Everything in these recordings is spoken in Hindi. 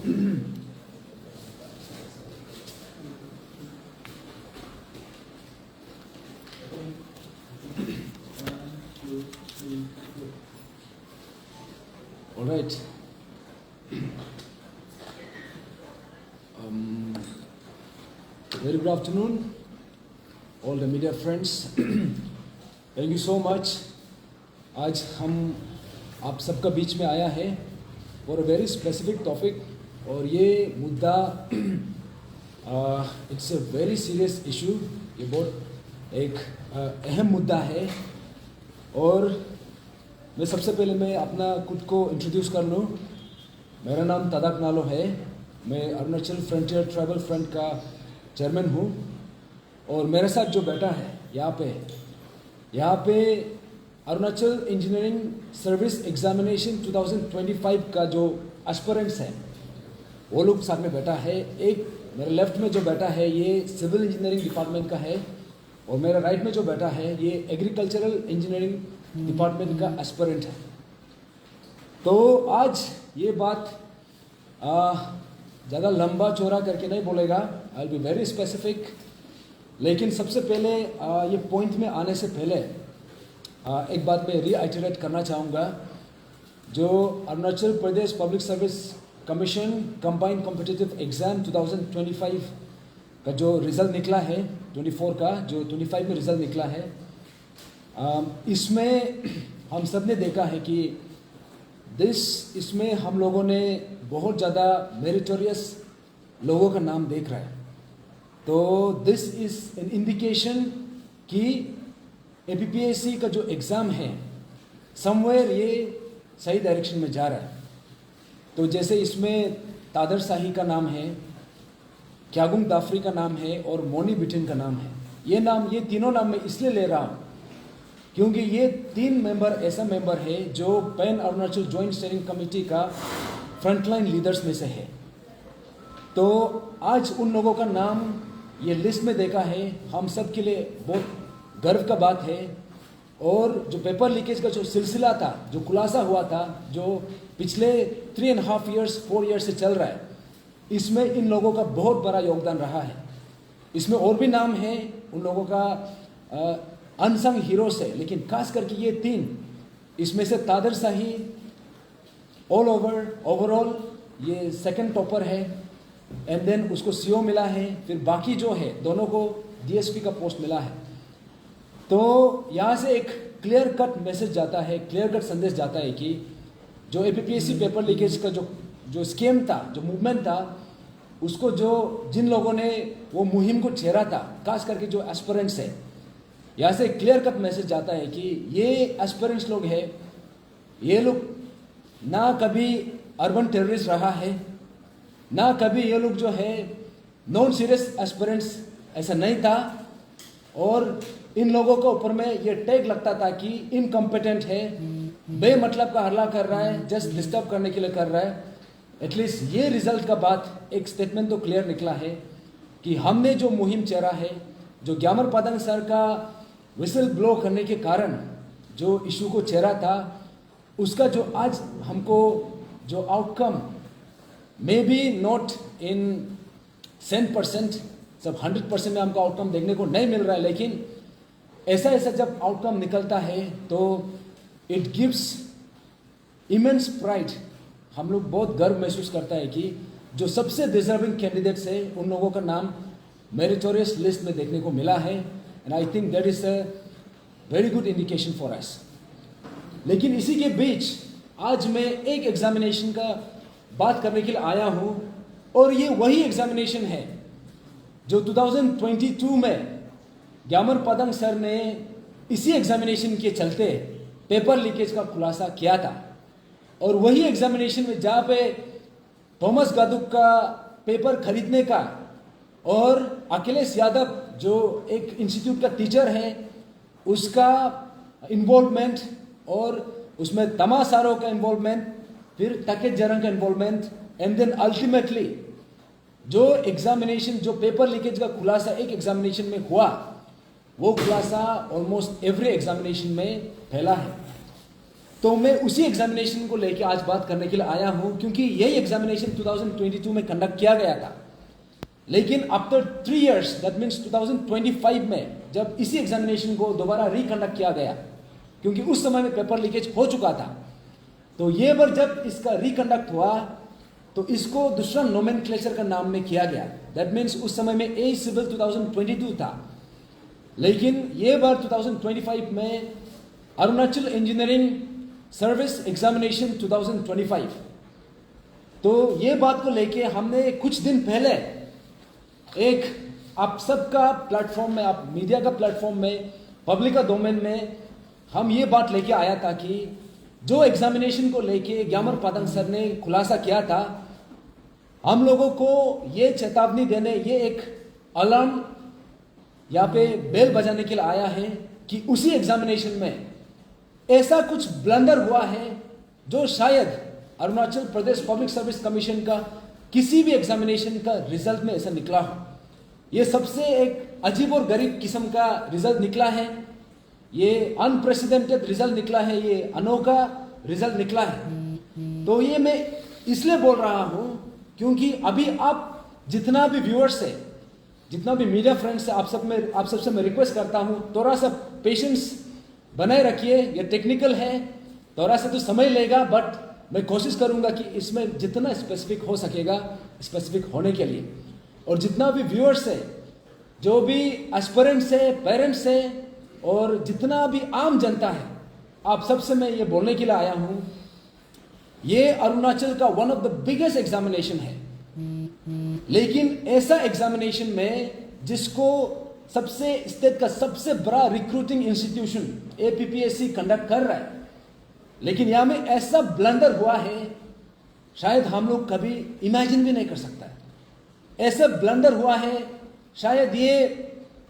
All right. Very good afternoon, all the media friends. Thank you so much. आज हम आप सबका बीच में आया है for a very specific topic और ये मुद्दा it's a very serious issue. ये बहुत एक अहम मुद्दा है और मैं सबसे पहले मैं अपना खुद को इंट्रोड्यूस कर लूँ। मेरा नाम तादाक नालो है। मैं अरुणाचल फ्रंटियर ट्राइबल फ्रंट का चेयरमैन हूँ और मेरे साथ जो बैठा है यहाँ पे अरुणाचल इंजीनियरिंग सर्विस एग्जामिनेशन 2025 का जो एस्पिरेंट्स है वो लोग साथ में बैठा है। एक मेरे लेफ्ट में जो बैठा है ये सिविल इंजीनियरिंग डिपार्टमेंट का है और मेरा राइट में जो बैठा है ये एग्रीकल्चरल इंजीनियरिंग डिपार्टमेंट का एस्पिरेंट है। तो आज ये बात ज़्यादा लंबा चौड़ा करके नहीं बोलेगा, I will be very specific. लेकिन सबसे पहले ये पॉइंट में आने से पहले एक बात मैं रीआइटरेट करना चाहूँगा। जो Arunachal Pradesh public service commission combined competitive exam 2025 का जो रिज़ल्ट निकला है 24 का, जो 25 में रिज़ल्ट निकला है, इसमें हम सब ने देखा है कि इसमें हम लोगों ने बहुत ज़्यादा मेरिटोरियस लोगों का नाम देख रहा है। तो दिस इज़ एन इंडिकेशन कि APPSC का जो एग्ज़ाम है समवेयर ये सही डायरेक्शन में जा रहा है। तो जैसे इसमें तादर शाही का नाम है, क्यागुम दाफरी का नाम है और मोनी बिटिन का नाम है। ये तीनों नाम मैं इसलिए ले रहा हूँ क्योंकि ये तीन मेंबर ऐसा मेंबर है जो pan Arunachal joint steering committee का फ्रंटलाइन लीडर्स में से है। तो आज उन लोगों का नाम ये लिस्ट में देखा है, हम सब के लिए बहुत गर्व का बात है। और जो पेपर लीकेज का जो सिलसिला था, जो खुलासा हुआ था, जो पिछले 3.5 years 4 years से चल रहा है, इसमें इन लोगों का बहुत बड़ा योगदान रहा है। इसमें और भी नाम है उन लोगों का अनसंग हीरोज है, लेकिन खास करके ये तीन, इसमें से तादर शाही ओवरऑल ये सेकंड टॉपर है एंड देन उसको CO मिला है, फिर बाकी जो है दोनों को DSP का पोस्ट मिला है। तो यहाँ से एक क्लियर कट मैसेज जाता है, क्लियर कट संदेश जाता है कि जो APPSC पेपर लीकेज का जो स्कीम था, जो मूवमेंट था, उसको जिन लोगों ने वो मुहिम को छेड़ा था, खास करके जो एस्पिरेंट्स है, यहाँ से क्लियर कट मैसेज जाता है कि ये एस्पिरेंट्स लोग हैं, ये लोग ना कभी अर्बन टेररिस्ट रहा है, ना कभी ये लोग जो है नॉन सीरियस एस्पिरेंट्स ऐसा नहीं था। और इन लोगों के ऊपर में ये टैग लगता था कि इनकम्पिटेंट है, बेमतलब का हल्ला कर रहा है, जस्ट डिस्टर्ब करने के लिए कर रहा है। एटलीस्ट ये रिजल्ट का बात एक स्टेटमेंट तो क्लियर निकला है कि हमने जो मुहिम चेरा है, जो ग्यामर पादंग सर का विसल ब्लो करने के कारण जो इशू को चेहरा था, उसका जो आज हमको जो outcome may be not in 100%, सब 100% में हमको आउटकम देखने को नहीं मिल रहा है, लेकिन ऐसा जब आउटकम निकलता है तो इट गिव्स इमेंस प्राइड। हम लोग बहुत गर्व महसूस करता है कि जो सबसे डिजर्विंग कैंडिडेट्स है उन लोगों का नाम मेरिटोरियस लिस्ट में देखने को मिला है and I think that is a very good indication for us. लेकिन इसी के बीच आज मैं एक एग्जामिनेशन का बात करने के लिए आया हूँ और ये वही एग्जामिनेशन है जो 2022 में ग्यामर पादंग सर ने इसी एग्जामिनेशन के चलते पेपर लीकेज का खुलासा किया था। और वही एग्जामिनेशन में जहाँ पे थॉमस गादुक का पेपर खरीदने का और अखिलेश यादव जो एक इंस्टीट्यूट का टीचर है उसका इन्वॉल्वमेंट और उसमें तमासारों का इन्वॉल्वमेंट, फिर टकेत जरंग का इन्वॉल्वमेंट एंड देन अल्टीमेटली जो एग्जामिनेशन, जो पेपर लीकेज का खुलासा एक एग्जामिनेशन में हुआ, वो खुलासा ऑलमोस्ट एवरी एग्जामिनेशन में फैला है। तो मैं उसी एग्जामिनेशन को लेके आज बात करने के लिए आया हूं, क्योंकि यही एग्जामिनेशन 2022 में कंडक्ट किया गया था, लेकिन आफ्टर 3 इयर्स, दैट मीन्स 2025 में जब इसी एग्जामिनेशन को दोबारा रिकंडक्ट किया गया, क्योंकि उस समय में पेपर लीकेज हो चुका था, तो ये बार जब इसका रिकंडक्ट हुआ तो इसको दूसरा नोमेनक्लेचर का नाम में किया गया। दैट मीन्स उस समय में ए सिविल 2022 था, लेकिन ये बार 2025 में अरुणाचल इंजीनियरिंग सर्विस एग्जामिनेशन 2025। तो ये बात को लेके हमने कुछ दिन पहले एक आप सबका प्लेटफॉर्म में, आप मीडिया का प्लेटफॉर्म में, पब्लिक का डोमेन में हम ये बात लेके आया था कि जो एग्जामिनेशन को लेके ग्यामर पादंग सर ने खुलासा किया था, हम लोगों को ये चेतावनी देने, ये एक अलार्म यहाँ पे बेल बजाने के लिए आया है कि उसी एग्जामिनेशन में ऐसा कुछ ब्लंडर हुआ है जो शायद Arunachal Pradesh public service commission का किसी भी एग्जामिनेशन का रिजल्ट में ऐसा निकला हो। ये सबसे एक अजीब और गरीब किस्म का रिजल्ट निकला है, ये अनप्रेसिडेंटेड रिजल्ट निकला है, ये अनोखा रिजल्ट निकला है। तो ये मैं इसलिए बोल रहा हूं क्योंकि अभी आप जितना भी व्यूअर्स है, जितना भी मीडिया फ्रेंड्स है, आप सबसे मैं रिक्वेस्ट करता हूं, थोड़ा सा पेशेंस बनाए रखिए। ये टेक्निकल है, थोड़ा सा तो समय लेगा, बट मैं कोशिश करूंगा कि इसमें जितना स्पेसिफिक हो सकेगा स्पेसिफिक होने के लिए। और जितना भी व्यूअर्स है, जो भी एस्पिरेंट्स है, पेरेंट्स है, और जितना भी आम जनता है, आप सबसे मैं ये बोलने के लिए आया हूं, ये अरुणाचल का one of the biggest examination है, लेकिन ऐसा एग्जामिनेशन में जिसको सबसे स्टेट का सबसे बड़ा रिक्रूटिंग इंस्टीट्यूशन एपीपीएससी कंडक्ट कर रहा है, लेकिन यहां में ऐसा ब्लंडर हुआ है शायद हम लोग कभी इमेजिन भी नहीं कर सकता है। ऐसा ब्लंडर हुआ है, शायद ये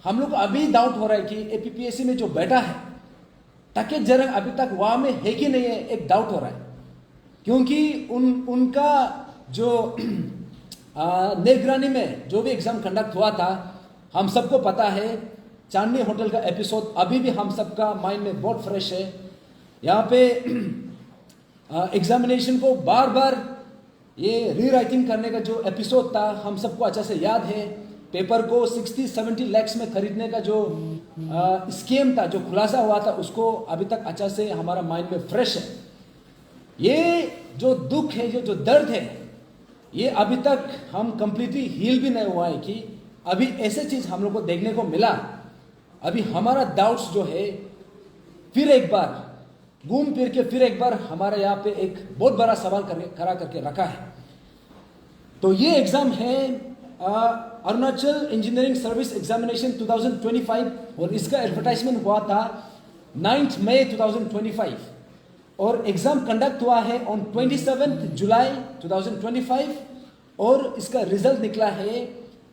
हम लोग को अभी डाउट हो रहा है कि एपीपीएससी में जो बैठा है टके जरंग अभी तक वहां में है कि नहीं है, एक डाउट हो रहा है। क्योंकि उनका जो निगरानी में जो भी एग्जाम कंडक्ट हुआ था, हम सबको पता है, चांदनी होटल का एपिसोड अभी भी हम सबका माइंड में बहुत फ्रेश है। यहाँ पे एग्जामिनेशन को बार बार ये रीराइटिंग करने का जो एपिसोड था, हम सबको अच्छा से याद है। पेपर को 60-70 लाख में खरीदने का जो स्कीम था, जो खुलासा हुआ था, उसको अभी तक अच्छा से हमारा माइंड में फ्रेश है। ये जो दुख है, ये जो दर्द है, ये अभी तक हम कंप्लीटली हील भी नहीं हुआ है कि अभी ऐसे चीज हम लोग को देखने को मिला। अभी हमारा डाउट्स जो है फिर एक बार घूम फिर के फिर एक बार हमारे यहाँ पे एक बहुत बड़ा सवाल खड़ा करके रखा है। तो ये एग्जाम है अरुणाचल इंजीनियरिंग सर्विस एग्जामिनेशन 2025, और इसका एडवर्टाइजमेंट हुआ था 9 मई 2025, और एग्जाम कंडक्ट हुआ है ऑन 27 जुलाई 2025, और इसका रिजल्ट निकला है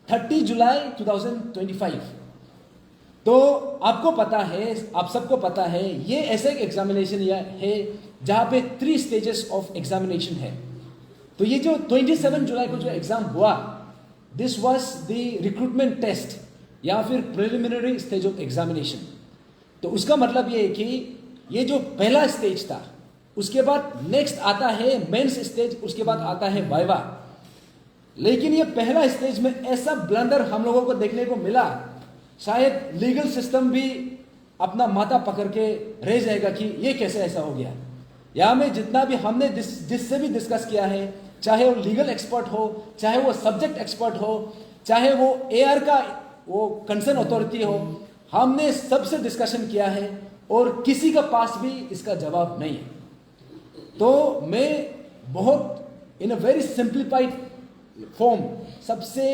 30 जुलाई 2025। तो आपको पता है, आप सबको पता है, ये ऐसे एक एग्जामिनेशन है जहां पे 3 स्टेजेस ऑफ एग्जामिनेशन है। तो ये जो 27 जुलाई को जो एग्जाम हुआ, this was the recruitment test या फिर प्रिलिमिनरी स्टेज ऑफ एग्जामिनेशन। तो उसका मतलब ये है कि ये जो पहला स्टेज था, उसके बाद नेक्स्ट आता है मेंस स्टेज, उसके बाद आता है वाइवा। लेकिन ये पहला स्टेज में ऐसा ब्लंडर हम लोगों को देखने को मिला, शायद लीगल सिस्टम भी अपना माथा पकड़ के रह जाएगा कि ये कैसे ऐसा हो गया। यहाँ में जितना भी हमने जिससे भी डिस्कस किया है, चाहे वो लीगल एक्सपर्ट हो, चाहे वो सब्जेक्ट एक्सपर्ट हो, चाहे वो एआर का वो कंसर्न अथॉरिटी हो, हमने सबसे डिस्कशन किया है और किसी का पास भी इसका जवाब नहीं है। तो मैं बहुत इन अ वेरी सिंप्लीफाइड फॉर्म, सबसे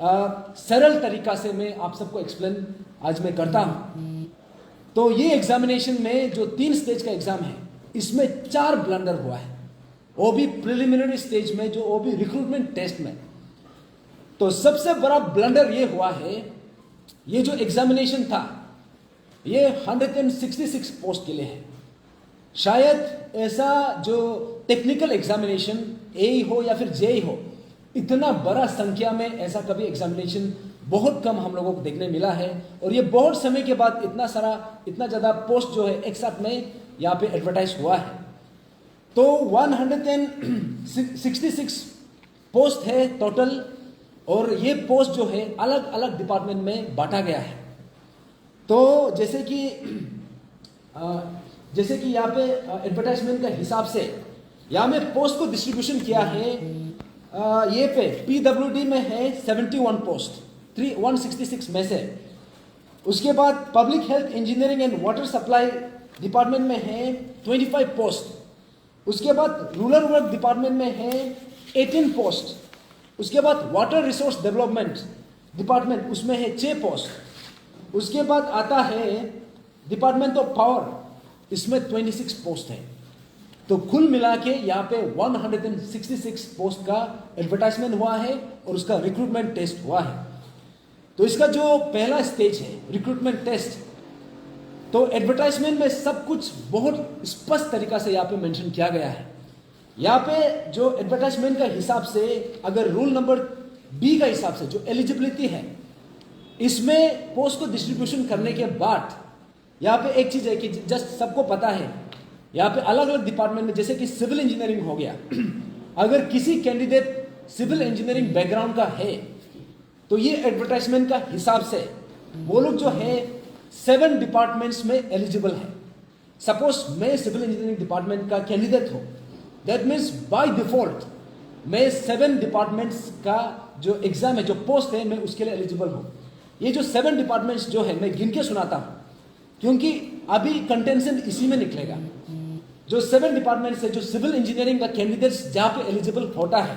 सरल तरीका से मैं आप सबको एक्सप्लेन आज मैं करता हूं। तो ये एग्जामिनेशन में जो 3 स्टेज का एग्जाम है, इसमें 4 ब्लंडर हुआ है, वो भी प्रिलिमिनरी स्टेज में, जो वो भी रिक्रूटमेंट टेस्ट में। तो सबसे बड़ा ब्लंडर ये हुआ है, ये जो एग्जामिनेशन था ये 166 पोस्ट के लिए है। शायद ऐसा जो टेक्निकल एग्जामिनेशन ए हो या फिर जे हो, इतना बड़ा संख्या में ऐसा कभी एग्जामिनेशन बहुत कम हम लोगों को देखने मिला है। और ये बहुत समय के बाद इतना ज़्यादा पोस्ट जो है एक साथ में यहाँ पे एडवर्टाइज हुआ है। तो 166 पोस्ट है टोटल, और ये पोस्ट जो है अलग अलग डिपार्टमेंट में बांटा गया है। तो जैसे कि यहाँ पे एडवर्टाइजमेंट का हिसाब से यहाँ में पोस्ट को डिस्ट्रीब्यूशन किया है। ये पे PWD में है 71 पोस्ट 166 में से। उसके बाद public health engineering and water supply department में है 25 पोस्ट। उसके बाद रूरल वर्क डिपार्टमेंट में है 18 पोस्ट। उसके बाद वाटर रिसोर्स डेवलपमेंट डिपार्टमेंट, उसमें है 6 पोस्ट। उसके बाद आता है डिपार्टमेंट ऑफ पावर, इसमें 26 पोस्ट है। तो कुल मिला के यहाँ पे 166 पोस्ट का एडवर्टाइजमेंट हुआ है और उसका रिक्रूटमेंट टेस्ट हुआ है। तो इसका जो पहला स्टेज है रिक्रूटमेंट टेस्ट, तो एडवर्टाइजमेंट में सब कुछ बहुत स्पष्ट तरीका से यहाँ पे मेंशन किया गया है। यहाँ पे जो एडवर्टाइजमेंट का हिसाब से, अगर रूल नंबर बी का हिसाब से जो एलिजिबिलिटी है, इसमें पोस्ट को डिस्ट्रीब्यूशन करने के बाद यहाँ पे एक चीज है कि जस्ट सबको पता है, यहाँ पे अलग अलग डिपार्टमेंट में, जैसे कि सिविल इंजीनियरिंग हो गया, अगर किसी कैंडिडेट सिविल इंजीनियरिंग बैकग्राउंड का है तो ये एडवर्टाइजमेंट का हिसाब से वो लोग जो है 7 डिपार्टमेंट्स में एलिजिबल है। सपोज मैं सिविल इंजीनियरिंग डिपार्टमेंट का कैंडिडेट हूं, दैट मीन्स बाय डिफॉल्ट मैं 7 डिपार्टमेंट्स का जो एग्जाम है, जो पोस्ट है, मैं उसके लिए एलिजिबल हूं। ये जो 7 डिपार्टमेंट्स जो है मैं गिन के सुनाता हूं, क्योंकि अभी कंटेंशन इसी में निकलेगा। जो 7 डिपार्टमेंट्स है जो सिविल इंजीनियरिंग का कैंडिडेट्स जहां पे एलिजिबल होता है,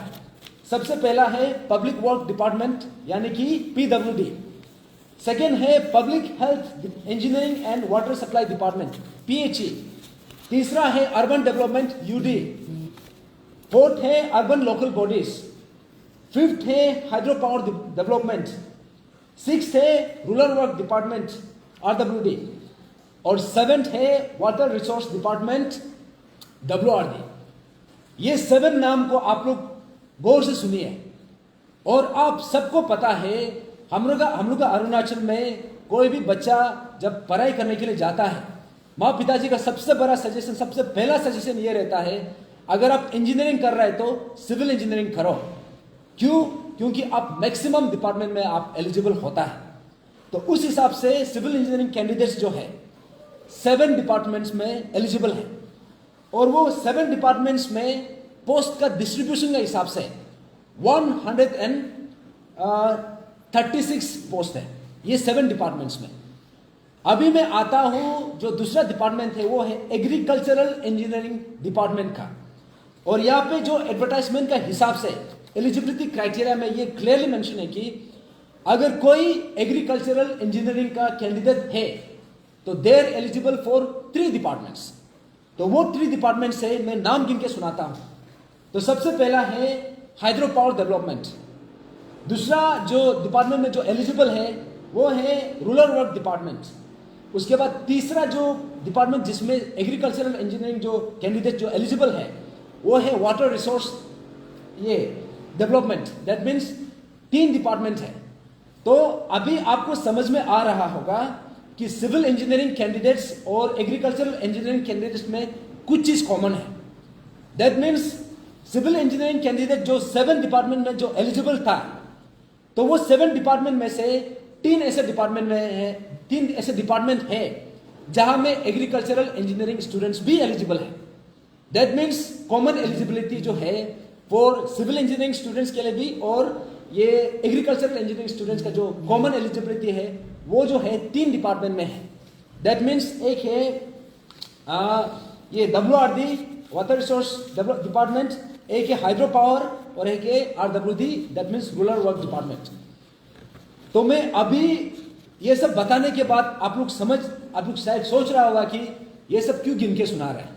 सबसे पहला है पब्लिक वर्क डिपार्टमेंट यानी कि PWD। सेकेंड है public health engineering and water supply department PHE। तीसरा है अर्बन डेवलपमेंट UD। फोर्थ है अर्बन लोकल बॉडीज। फिफ्थ है हाइड्रो पावर डेवलपमेंट। सिक्स्थ है रूरल वर्क डिपार्टमेंट RWD। और सेवेंथ है वाटर रिसोर्स डिपार्टमेंट WRD। ये 7 नाम को आप लोग गौर से सुनिए। और आप सबको पता है, हम लोग का अरुणाचल में कोई भी बच्चा जब पढ़ाई करने के लिए जाता है, माँ पिताजी का सबसे बड़ा सजेशन, सबसे पहला सजेशन ये रहता है, अगर आप इंजीनियरिंग कर रहे हैं तो सिविल इंजीनियरिंग करो। क्यों? क्योंकि आप मैक्सिमम डिपार्टमेंट में आप एलिजिबल होता है। तो उस हिसाब से सिविल इंजीनियरिंग कैंडिडेट्स जो है 7 डिपार्टमेंट्स में एलिजिबल है। और वो 7 डिपार्टमेंट्स में पोस्ट का डिस्ट्रीब्यूशन के हिसाब से 136 पोस्ट है ये 7 डिपार्टमेंट्स में। अभी मैं आता हूं, जो दूसरा डिपार्टमेंट है वो है एग्रीकल्चरल इंजीनियरिंग डिपार्टमेंट का। और यहाँ पे जो एडवर्टाइजमेंट का हिसाब से एलिजिबिलिटी क्राइटेरिया में ये क्लियरली मेंशन है कि अगर कोई एग्रीकल्चरल इंजीनियरिंग का कैंडिडेट है तो they are eligible for 3 departments. तो वो 3 डिपार्टमेंट से मैं नाम गिन के सुनाता हूं। तो सबसे पहला है हाइड्रो पावर डेवलपमेंट। दूसरा जो डिपार्टमेंट में जो एलिजिबल है वो है रूरल वर्क डिपार्टमेंट। उसके बाद तीसरा जो डिपार्टमेंट जिसमें एग्रीकल्चरल इंजीनियरिंग जो कैंडिडेट जो एलिजिबल है वो है वाटर रिसोर्स ये डेवलपमेंट। दैट मीन्स 3 डिपार्टमेंट है। तो अभी आपको समझ में आ रहा होगा कि सिविल इंजीनियरिंग कैंडिडेट्स और एग्रीकल्चरल इंजीनियरिंग कैंडिडेट्स में कुछ चीज कॉमन है। That means civil engineering candidate जो 7 डिपार्टमेंट में जो एलिजिबल था, तो वो 7 डिपार्टमेंट में से 3 ऐसे डिपार्टमेंट है जहां में एग्रीकल्चरल इंजीनियरिंग स्टूडेंट्स भी एलिजिबल है। दैट मीन्स कॉमन एलिजिबिलिटी जो है फॉर सिविल इंजीनियरिंग स्टूडेंट्स के लिए भी, और ये एग्रीकल्चरल इंजीनियरिंग स्टूडेंट्स का जो कॉमन एलिजिबिलिटी है वो जो है 3 डिपार्टमेंट में है। दैट मीन्स एक है ये WRD वाटर रिसोर्स डिपार्टमेंट, एक है हाइड्रो पावर और एक है RWD that means rural work department. तो मैं अभी ये सब बताने के बाद आप लोग शायद सोच रहा होगा कि ये सब क्यों गिन के सुना रहे हैं,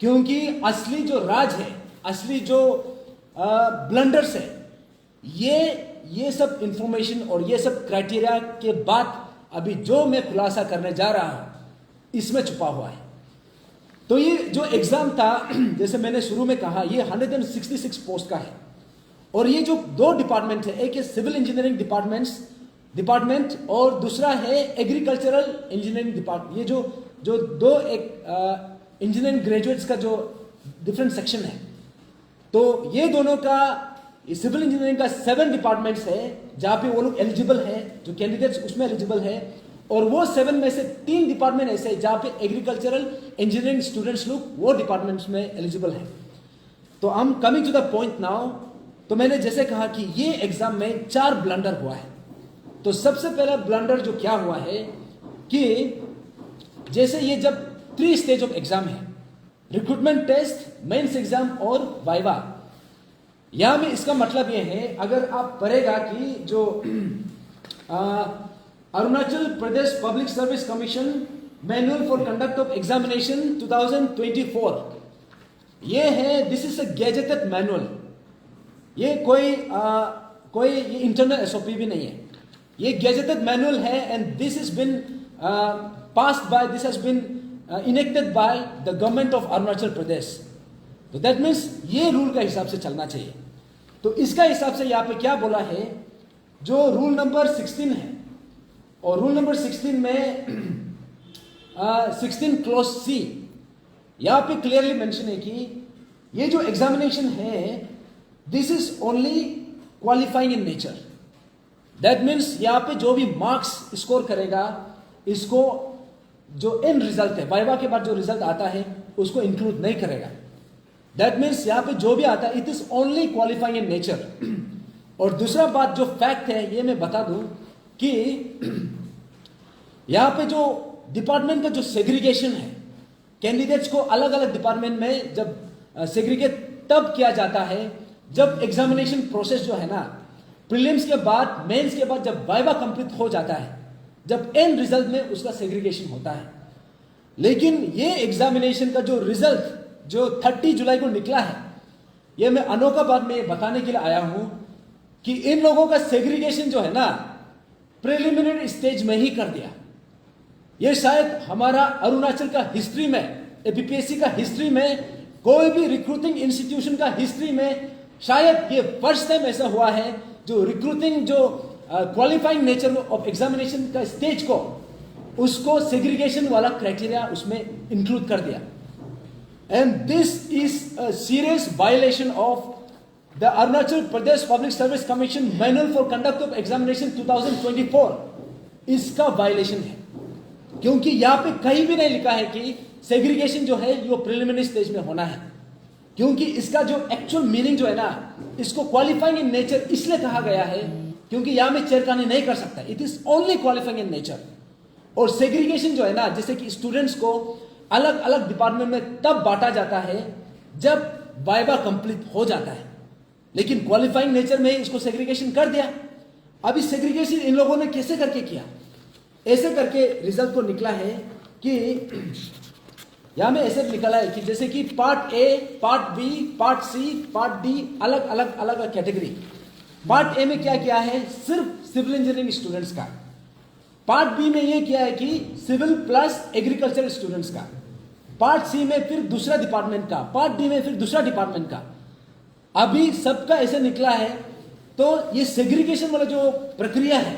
क्योंकि असली जो राज है, असली जो ब्लंडर्स है, ये सब इंफॉर्मेशन और ये सब क्राइटेरिया के बाद अभी जो मैं खुलासा करने जा रहा हूं इसमें छुपा हुआ है। तो ये जो एग्जाम था, जैसे मैंने शुरू में कहा, ये 166 पोस्ट का है। और ये जो 2 डिपार्टमेंट है, एक है सिविल इंजीनियरिंग डिपार्टमेंट और दूसरा है एग्रीकल्चरल इंजीनियरिंग डिपार्टमेंट। ये जो 2 एक इंजीनियरिंग ग्रेजुएट्स का जो डिफरेंट सेक्शन है। तो ये दोनों का सिविल इंजीनियरिंग का 7 डिपार्टमेंट्स है जहां पे वो लोग एलिजिबल है, जो कैंडिडेट्स उसमें एलिजिबल है, और वो 7 में से 3 डिपार्टमेंट ऐसे हैं जहां पे एग्रीकल्चरल इंजीनियरिंग स्टूडेंट्स लोग वो डिपार्टमेंट्स में एलिजिबल है। तो I am coming to the point now. तो मैंने जैसे कहा कि ये एग्जाम में 4 ब्लंडर हुआ है। तो सबसे पहला ब्लंडर जो क्या हुआ है कि जैसे ये जब 3 स्टेज ऑफ एग्जाम है, रिक्रूटमेंट टेस्ट, मेंस एग्जाम और वाइवा, यहां में इसका मतलब ये है, अगर आप पढ़ेगा कि जो Arunachal Pradesh public service commission manual for conduct of examination 2024, ये है, this is a gazetted manual. ये कोई ये इंटरनल एसओपी भी नहीं है, ये गैजेटेड मैनुअल है, and this is been passed by, this has been enacted by the government of Arunachal Pradesh. तो दैट मीन्स ये रूल का हिसाब से चलना चाहिए। तो इसका हिसाब से यहाँ पे क्या बोला है, जो रूल नंबर 16 है, और रूल नंबर 16 में 16 क्लॉज सी, यहाँ पे क्लियरली मेंशन है कि ये जो एग्जामिनेशन है, this is only qualifying in nature. That means यहाँ पे जो भी मार्क्स स्कोर करेगा, इसको जो एंड रिजल्ट है, वाइवा के बाद जो रिजल्ट आता है, उसको इंक्लूड नहीं करेगा। दैट मीन्स यहां पे जो भी आता है, it is only qualifying in nature. और दूसरा बात जो फैक्ट है, ये मैं बता दूं कि यहां पे जो डिपार्टमेंट का जो सेग्रीगेशन है, कैंडिडेट्स को अलग अलग डिपार्टमेंट में जब सेग्रीगेट तब किया जाता है जब एग्जामिनेशन प्रोसेस जो है ना, प्रीलिम्स के बाद, मेंस के बाद, जब वाइवा कंप्लीट हो जाता है, जब एंड रिजल्ट में उसका सेग्रीगेशन होता है। लेकिन ये एग्जामिनेशन का जो रिजल्ट जो 30 जुलाई को निकला है, ये मैं अनोखा बात में बताने के लिए आया हूं कि इन लोगों का सेग्रीगेशन जो है ना, प्रिलिमिनरी स्टेज में ही कर दिया। ये शायद हमारा अरुणाचल का हिस्ट्री में, एपीपीएससी का हिस्ट्री में, कोई भी रिक्रूटिंग इंस्टीट्यूशन का हिस्ट्री में शायद ये फर्स्ट टाइम ऐसा हुआ है, जो रिक्रूटिंग जो क्वालिफाइंग नेचर ऑफ एग्जामिनेशन का स्टेज को, उसको सेग्रीगेशन वाला क्राइटेरिया उसमें इंक्लूड कर दिया। And this is a serious violation of the Arunachal Pradesh public service commission manual for conduct of examination 2024। इसका वायलेशन है, क्योंकि यहां पे कहीं भी नहीं लिखा है कि सेग्रीगेशन जो है वो प्रिलिमिनरी स्टेज में होना है। क्योंकि इसका जो एक्चुअल मीनिंग जो है ना, इसको क्वालिफाइंग इन नेचर इसलिए कहा गया है क्योंकि यहां में चेयरखानी नहीं कर सकता, it is only qualifying in nature. और सेग्रीगेशन जो है ना, जैसे कि स्टूडेंट्स को अलग अलग डिपार्टमेंट में तब बांटा जाता है जब वाइवा कंप्लीट हो जाता है, लेकिन क्वालिफाइंग नेचर में इसको सेग्रीगेशन कर दिया। अब इस सेग्रीगेशन इन लोगों ने कैसे करके किया, ऐसे करके रिजल्ट को निकला है कि यहां में ऐसे निकला है कि जैसे कि part A, part B, part C, part D, अलग अलग अलग कैटेगरी। पार्ट ए में क्या किया है, सिर्फ सिविल इंजीनियरिंग स्टूडेंट्स का। पार्ट बी में ये किया है कि सिविल प्लस एग्रीकल्चर स्टूडेंट्स का। पार्ट सी में फिर दूसरा डिपार्टमेंट का, पार्ट डी में फिर दूसरा डिपार्टमेंट का। अभी सबका ऐसे निकला है। तो ये सेग्रीगेशन वाला जो प्रक्रिया है,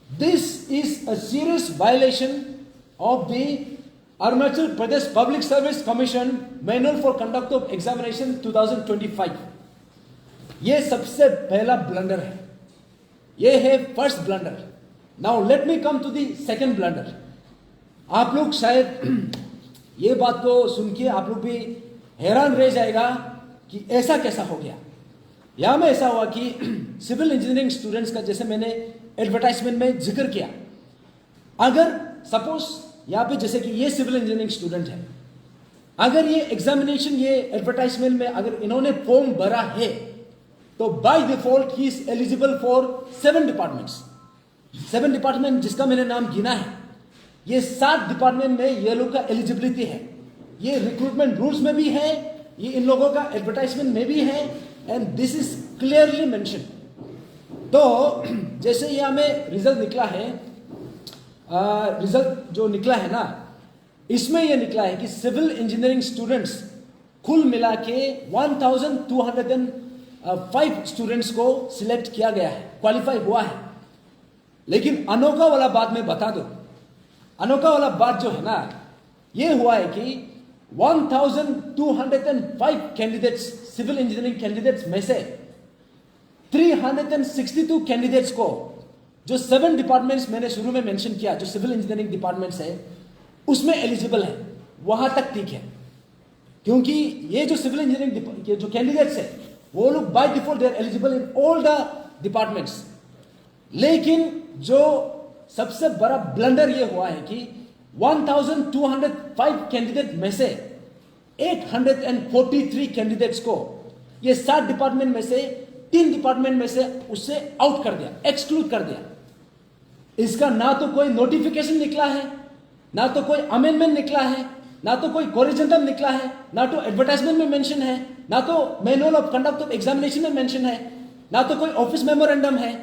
this is a serious violation of the Arunachal Pradesh public service commission manual for conduct of examination 2025। ये सबसे पहला ब्लंडर है, ये है first blunder. Now let me come to the second blunder. आप लोग शायद ये बात को सुन के आप लोग भी हैरान रह जाएगा कि ऐसा कैसा हो गया। यहां में ऐसा हुआ कि सिविल इंजीनियरिंग स्टूडेंट्स का, जैसे मैंने एडवर्टाइजमेंट में जिक्र किया, अगर सपोज यहां पे जैसे कि ये सिविल इंजीनियरिंग स्टूडेंट है, अगर ये एग्जामिनेशन, ये एडवर्टाइजमेंट में अगर इन्होंने फॉर्म भरा है, तो by default he is eligible for 7 departments. 7 department जिसका मैंने नाम गिना है, ये 7 डिपार्टमेंट में ये लोग का एलिजिबिलिटी है। ये रिक्रूटमेंट रूल्स में भी है, ये इन लोगों का एडवर्टाइजमेंट में भी है, and this is clearly mention. तो जैसे यहां में रिजल्ट निकला है, रिजल्ट जो निकला है ना, इसमें यह निकला है कि सिविल इंजीनियरिंग स्टूडेंट्स कुल मिला के 1205 स्टूडेंट्स को सिलेक्ट किया गया है, क्वालिफाई हुआ है। लेकिन अनोखा वाला बात मैं बता दूं, अनोखा वाला बात जो है ना, ये हुआ है कि 1205 कैंडिडेट्स, सिविल इंजीनियरिंग कैंडिडेट्स में से 362 कैंडिडेट्स को, जो 7 डिपार्टमेंट्स मैंने शुरू में मेंशन किया जो सिविल इंजीनियरिंग डिपार्टमेंट्स है, उसमें एलिजिबल है, वहां तक ठीक है। क्योंकि ये जो सिविल इंजीनियरिंग के जो कैंडिडेट्स है वो लोग by default they are eligible in all the departments. लेकिन जो सबसे बड़ा ब्लंडर ये हुआ है कि 1205 कैंडिडेट में से 843 कैंडिडेट्स को ये 7 डिपार्टमेंट में से 3 डिपार्टमेंट में से उससे आउट कर दिया, एक्सक्लूड कर दिया। इसका ना तो कोई नोटिफिकेशन निकला है, ना तो कोई अमेंडमेंट निकला है, ना तो कोई कोरिजेंडम निकला है, ना तो एडवर्टाइजमेंट में मेंशन है, ना तो manual of conduct of examination में मेंशन है, ना तो कोई ऑफिस मेमोरेंडम है,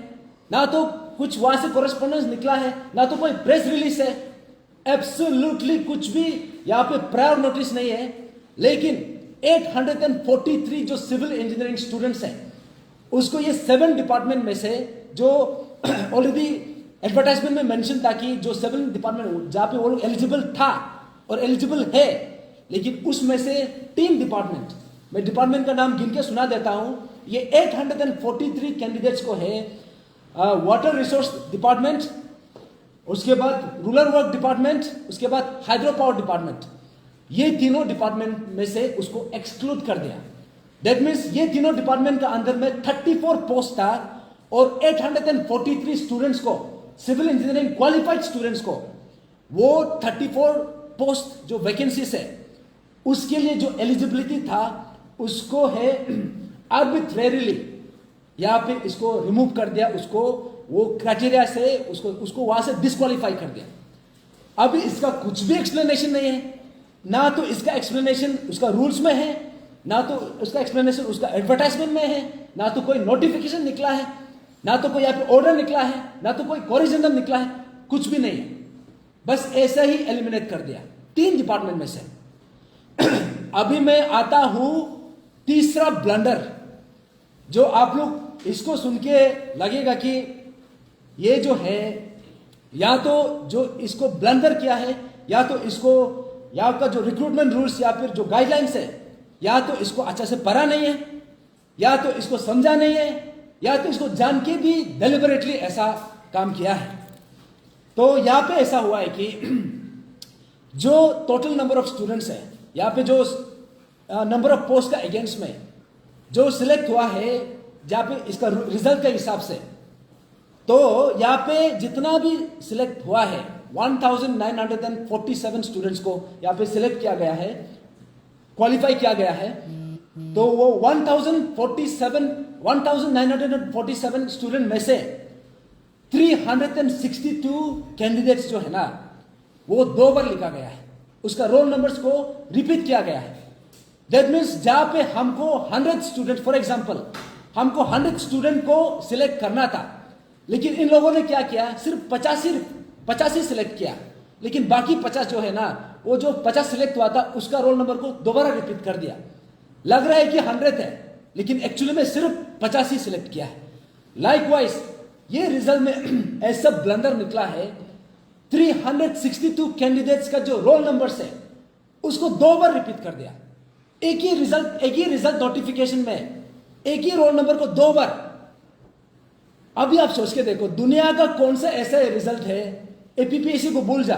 ना तो कुछ वहां से कोरेस्पोंडेंस निकला है, ना तो कोई प्रेस रिलीज है। एब्सोल्युटली कुछ भी यहां पे प्रायर नोटिस नहीं है। लेकिन 843 जो सिविल इंजीनियरिंग स्टूडेंट्स हैं उसको ये 7 डिपार्टमेंट में से जो ऑलरेडी एडवर्टाइजमेंट में मेंशन था कि जो 7 डिपार्टमेंट जहां पे वो लोग एलिजिबल था और एलिजिबल है, लेकिन उसमें से 3 डिपार्टमेंट, मैं डिपार्टमेंट का नाम गिन के सुना देता हूं। ये 843 कैंडिडेट्स को है वाटर रिसोर्स डिपार्टमेंट, उसके बाद रूरल वर्क डिपार्टमेंट, उसके बाद हाइड्रो पावर डिपार्टमेंट। ये तीनों डिपार्टमेंट में से उसको एक्सक्लूड कर दिया। दैट मीन्स ये तीनों डिपार्टमेंट का अंदर में 34 पोस्ट था और 843 स्टूडेंट्स को, सिविल इंजीनियरिंग क्वालिफाइड स्टूडेंट्स को, वो 34 पोस्ट जो वैकेंसीज है उसके लिए जो एलिजिबिलिटी था उसको है आर्बिट्रेरीली यहाँ पे इसको रिमूव कर दिया, उसको वो क्राइटेरिया से उसको वहां से डिस्क्वालीफाई कर दिया। अभी इसका कुछ भी एक्सप्लेनेशन नहीं है, ना तो इसका एक्सप्लेनेशन उसका रूल्स में है, ना तो उसका एक्सप्लेनेशन उसका एडवर्टाइजमेंट में है, ना तो कोई नोटिफिकेशन निकला है, ना तो कोई यहाँ पे ऑर्डर निकला है, ना तो कोई कोरिजेंडम निकला है, कुछ भी नहीं है। बस ऐसा ही एलिमिनेट कर दिया 3 डिपार्टमेंट में से। अभी मैं आता हूं तीसरा ब्लंडर, जो आप लोग इसको सुन के लगेगा कि ये जो है या तो जो इसको ब्लंडर किया है, या तो इसको यहाँ का जो रिक्रूटमेंट रूल्स या फिर जो गाइडलाइंस है, या तो इसको अच्छा से पढ़ा नहीं है, या तो इसको समझा नहीं है, या तो इसको जान के भी डेलिबरेटली ऐसा काम किया है। तो यहाँ पे ऐसा हुआ है कि जो टोटल नंबर ऑफ स्टूडेंट्स है, यहाँ पे जो नंबर ऑफ पोस्ट का अगेंस्ट में जो सिलेक्ट हुआ है, जहाँ पे इसका रिजल्ट के हिसाब से, तो यहाँ पे जितना भी सिलेक्ट हुआ है 1947 स्टूडेंट्स को यहाँ पे सिलेक्ट किया गया है, क्वालिफाई किया गया है। तो वो 1947 स्टूडेंट में से 362 कैंडिडेट्स जो है ना, वो 2 बार लिखा गया है, उसका रोल नंबर्स को रिपीट किया गया है। दैट मीन्स जहां पे हमको 100 स्टूडेंट, फॉर एग्जांपल हमको 100 स्टूडेंट को सिलेक्ट करना था, लेकिन इन लोगों ने क्या किया, सिर्फ 85 सिलेक्ट किया, लेकिन बाकी 50 जो है ना, वो जो 50 सिलेक्ट हुआ था उसका रोल नंबर को दोबारा रिपीट कर दिया। लग रहा है कि 100 है, लेकिन एक्चुअली में सिर्फ 50 ही सिलेक्ट किया है। लाइकवाइज ये रिजल्ट में ऐसा ब्लंडर निकला है, 362 कैंडिडेट्स का जो रोल नंबर्स है उसको 2 बार रिपीट कर दिया। एक ही रिजल्ट नोटिफिकेशन में एक ही रोल नंबर को 2 बार। अभी आप सोच के देखो, दुनिया का कौन सा ऐसा रिजल्ट है, एपीपीएससी को भूल जा,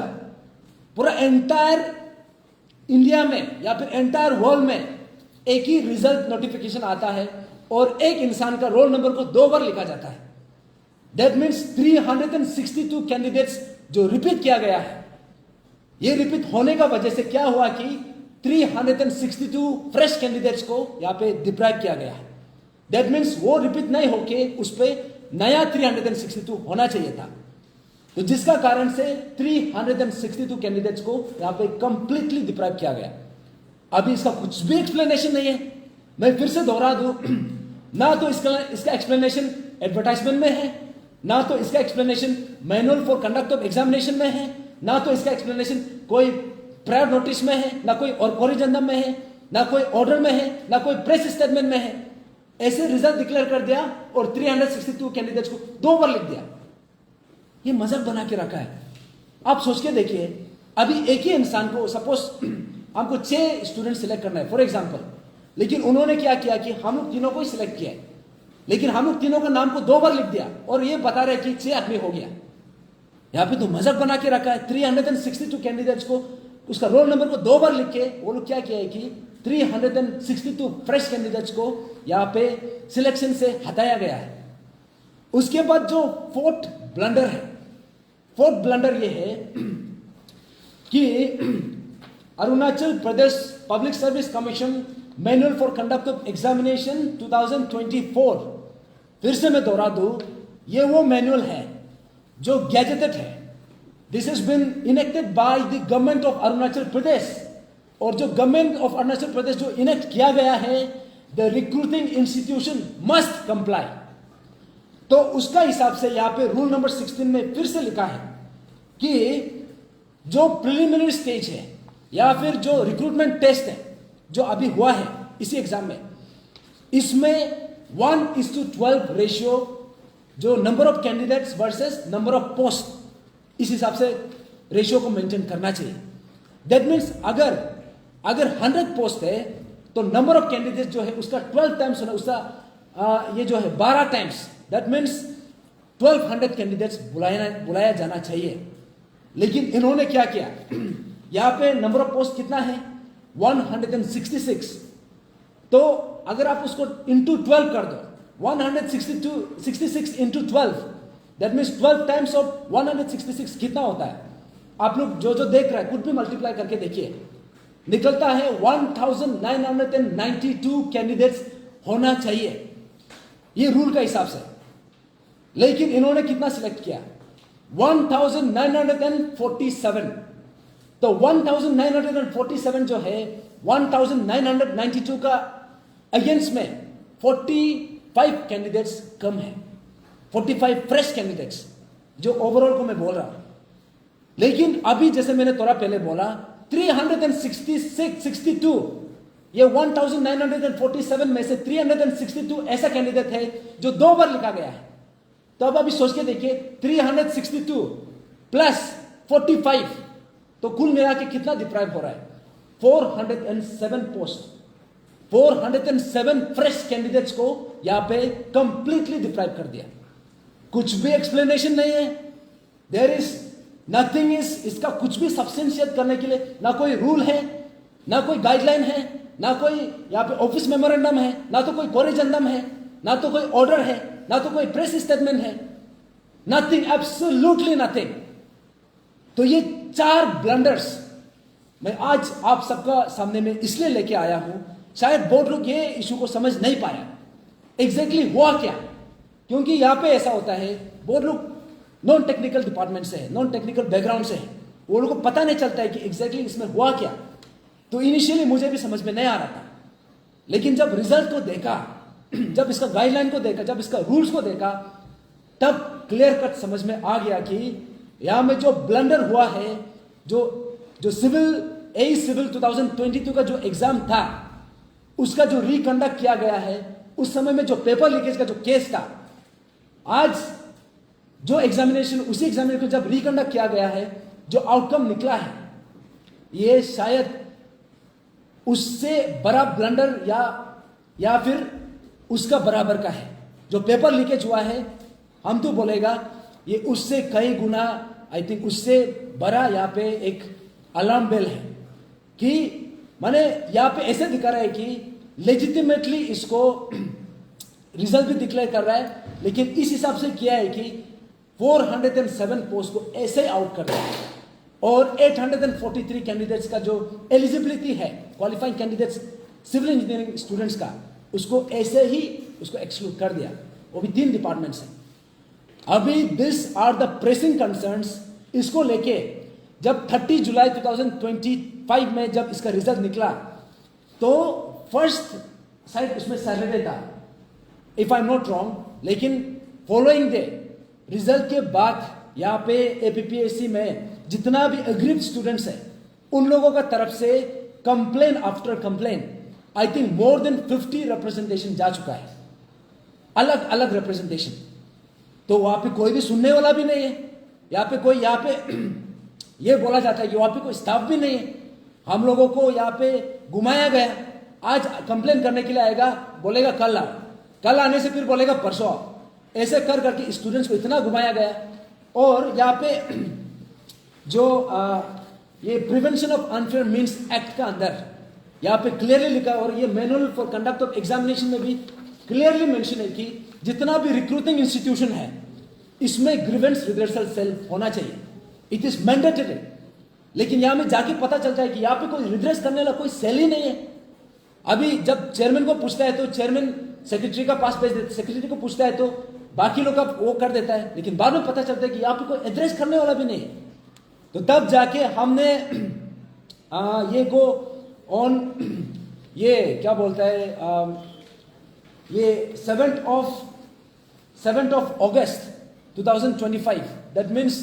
पूरा एंटायर इंडिया में या फिर एंटायर वर्ल्ड में एक ही रिजल्ट नोटिफिकेशन आता है और एक इंसान का रोल नंबर को 2 बार लिखा जाता है। दैट मीन्स 362 कैंडिडेट्स जो रिपीट किया गया है, ये रिपीट होने का वजह से क्या हुआ कि 362 फ्रेश कैंडिडेट्स को यहां पे डिप्राइव किया गया है। दैट मीन्स वो रिपीट नहीं होके उस पर नया 362 होना चाहिए था, तो जिसका कारण से 362 कैंडिडेट्स को यहां पे कंप्लीटली डिप्राइव किया गया। अभी इसका कुछ भी एक्सप्लेनेशन नहीं है। मैं फिर से दोहरा दूं, ना तो इसका एक्सप्लेनेशन एडवर्टाइजमेंट में है, ना तो इसका explanation manual for conduct of examination में है, ना तो इसका एक्सप्लेनेशन कोई प्रायर नोटिस में है, ना कोई और कोरिजेंडम में है, ना कोई ऑर्डर में है, ना कोई प्रेस स्टेटमेंट में है। ऐसे रिजल्ट डिक्लेयर कर दिया और 362 कैंडिडेट्स को 2 बार लिख दिया। ये मजाक बना के रखा है। आप सोच के देखिए, अभी एक ही इंसान को, सपोज हमको 6 स्टूडेंट सिलेक्ट करना है फॉर एग्जाम्पल, लेकिन उन्होंने क्या किया कि हम लोग तीनों को ही सिलेक्ट किया है, लेकिन हम लोग तीनों का नाम को 2 बार लिख दिया और ये बता रहे कि 6 आदमी हो गया। यहाँ पे तो मजाक बना के रखा है। 362 कैंडिडेट्स को उसका रोल नंबर को 2 बार लिख के वो लोग क्या किया है कि 362 फ्रेश कैंडिडेट्स को यहाँ पे सिलेक्शन से हटाया गया है। उसके बाद जो फोर्थ ब्लंडर ये है कि Arunachal Pradesh public service commission manual for conduct of examination 2024, फिर से मैं दोहरा दूं, ये वो मैनुअल है जो गैजेटेड है। This has been enacted by the government of Arunachal Pradesh, और जो गवर्नमेंट ऑफ अरुणाचल प्रदेश जो इनेक्ट किया गया है, the recruiting institution must comply. तो उसका हिसाब से यहां पे रूल नंबर 16 में फिर से लिखा है कि जो प्रिलिमिनरी स्टेज है या फिर जो रिक्रूटमेंट टेस्ट है जो अभी हुआ है इसी एग्जाम में, इसमें 1:12 रेशियो, जो number of candidates versus number of post, इस हिसाब से रेशियो को मेंटेन करना चाहिए। दैट मीन्स अगर 100 पोस्ट है तो नंबर ऑफ कैंडिडेट जो है उसका 12 टाइम्स होना, उसका ये जो है 12 टाइम्स, दैट मीन्स 1200 कैंडिडेट्स बुलाया जाना चाहिए। लेकिन इन्होंने क्या किया, यहां पे नंबर ऑफ पोस्ट कितना है 166, तो अगर आप उसको इंटू 12 कर दो, 166 into 12, that means 12 times of 166 कितना होता है? आप लोग जो देख रहे हैं कुछ भी मल्टीप्लाई करके देखिए, निकलता है 1992 कैंडिडेट्स होना चाहिए, ये रूल का हिसाब से। लेकिन इन्होंने कितना सिलेक्ट किया? 1947। तो 1947 जो है 1992 का अगेंस्ट में 45 कैंडिडेट्स कम है, 45 फ्रेश कैंडिडेट्स जो ओवरऑल को मैं बोल रहा हूं। लेकिन अभी जैसे मैंने थोड़ा पहले बोला 362, ये 1947 में से 362 ऐसा कैंडिडेट है जो 2 बार लिखा गया है। तो अब अभी सोच के देखिए 362 प्लस 45, तो कुल मिला के कितना डिप्राइव हो रहा है? 407 पोस्ट, 407 फ्रेश कैंडिडेट्स को यहां पे कंप्लीटली डिप्राइव कर दिया। कुछ भी एक्सप्लेनेशन नहीं है, देयर इज नथिंग, इसका कुछ भी सब्सटेंशिएट करने के लिए ना कोई रूल है, ना कोई गाइडलाइन है, ना कोई यहां पे ऑफिस मेमोरेंडम है, ना तो कोई कोरिजेंडम है, ना तो कोई ऑर्डर है, ना तो कोई प्रेस स्टेटमेंट है, नथिंग, एब्सोल्युटली नथिंग। तो ये 4 ब्लंडर्स मैं आज आप सबका सामने में इसलिए लेके आया हूं, शायद बोर्ड लोग ये इशू को समझ नहीं पाया एग्जैक्टली हुआ क्या। क्योंकि यहां पे ऐसा होता है, बोर्ड लोग नॉन टेक्निकल डिपार्टमेंट से है, नॉन टेक्निकल बैकग्राउंड से है, वो लोगों को पता नहीं चलता है कि एग्जैक्टली इसमें हुआ क्या। तो इनिशियली मुझे भी समझ में नहीं आ रहा था, लेकिन जब रिजल्ट को देखा, जब इसका गाइडलाइन को देखा, जब इसका रूल्स को देखा, तब क्लियर कट समझ में आ गया कि यहां में जो ब्लंडर हुआ है, जो सिविल 2022 का जो एग्जाम था उसका जो रिकंडक्ट किया गया है, उस समय में जो पेपर लीकेज का जो केस था, आज जो एग्जामिनेशन, उसी एग्जामिनेशन को जब रिकंडक्ट किया गया है, जो आउटकम निकला है, ये शायद उससे बड़ा ब्लंडर या फिर उसका बराबर का है। जो पेपर लीकेज हुआ है, हम तो बोलेगा ये उससे कई गुना, आई थिंक उससे बड़ा यहाँ पे एक अलार्म बेल है कि माने यहाँ पे ऐसे दिखा रहा है कि लेजिटिमेटली इसको रिजल्ट भी डिक्लेयर कर रहा है, लेकिन इस हिसाब से किया है कि 407 पोस्ट को ऐसे आउट कर रहा है, और 843 कैंडिडेट्स का जो एलिजिबिलिटी है, qualifying candidates civil engineering students का, उसको ऐसे ही उसको एक्सक्लूड कर दिया, वो भी 3 डिपार्टमेंट से। अभी this are the pressing concerns. इसको लेके जब 30 जुलाई 2025 में जब इसका रिजल्ट निकला, तो फर्स्ट साइड उसमें सैटरडे था, if I am not wrong, लेकिन फॉलोइंग डे रिजल्ट के बाद यहाँ पे एपीपीएससी में जितना भी अग्रीव स्टूडेंट्स है, उन लोगों का तरफ से complain after complain, I think more than 50 representation जा चुका है, अलग अलग रिप्रेजेंटेशन। तो वहां पे कोई भी सुनने वाला भी नहीं है, यहाँ पे ये बोला जाता है कि वहां पे कोई स्टाफ भी नहीं है। हम लोगों को यहाँ पे घुमाया गया। आज कंप्लेन करने के लिए आएगा, बोलेगा कल आओ, कल आने से फिर बोलेगा परसों आओ। ऐसे कर करके स्टूडेंट्स को इतना घुमाया गया। और यहाँ पे जो ये prevention of unfair means act का अंदर यहाँ पे क्लियरली लिखा, और ये manual for conduct of examination में भी क्लियरली मेंशन है कि जितना भी रिक्रूटिंग इंस्टीट्यूशन है इसमें ग्रीवेंस रिड्रेसल सेल होना चाहिए, इट इज मैंडेटरी। लेकिन यहाँ में जाके पता चलता है कि यहाँ पे कोई रिड्रेस करने वाला कोई सेल ही नहीं है। अभी जब चेयरमैन को पूछता है तो चेयरमैन सेक्रेटरी का पास भेज देता, सेक्रेटरी को पूछता है तो बाकी लोग का वो कर देता है, लेकिन बाद में पता चलता है कि यहाँ पे कोई एड्रेस करने वाला भी नहीं है। तो तब जाके हमने ये गो ऑन, ये क्या बोलता है, ये 7th of August 2025, that means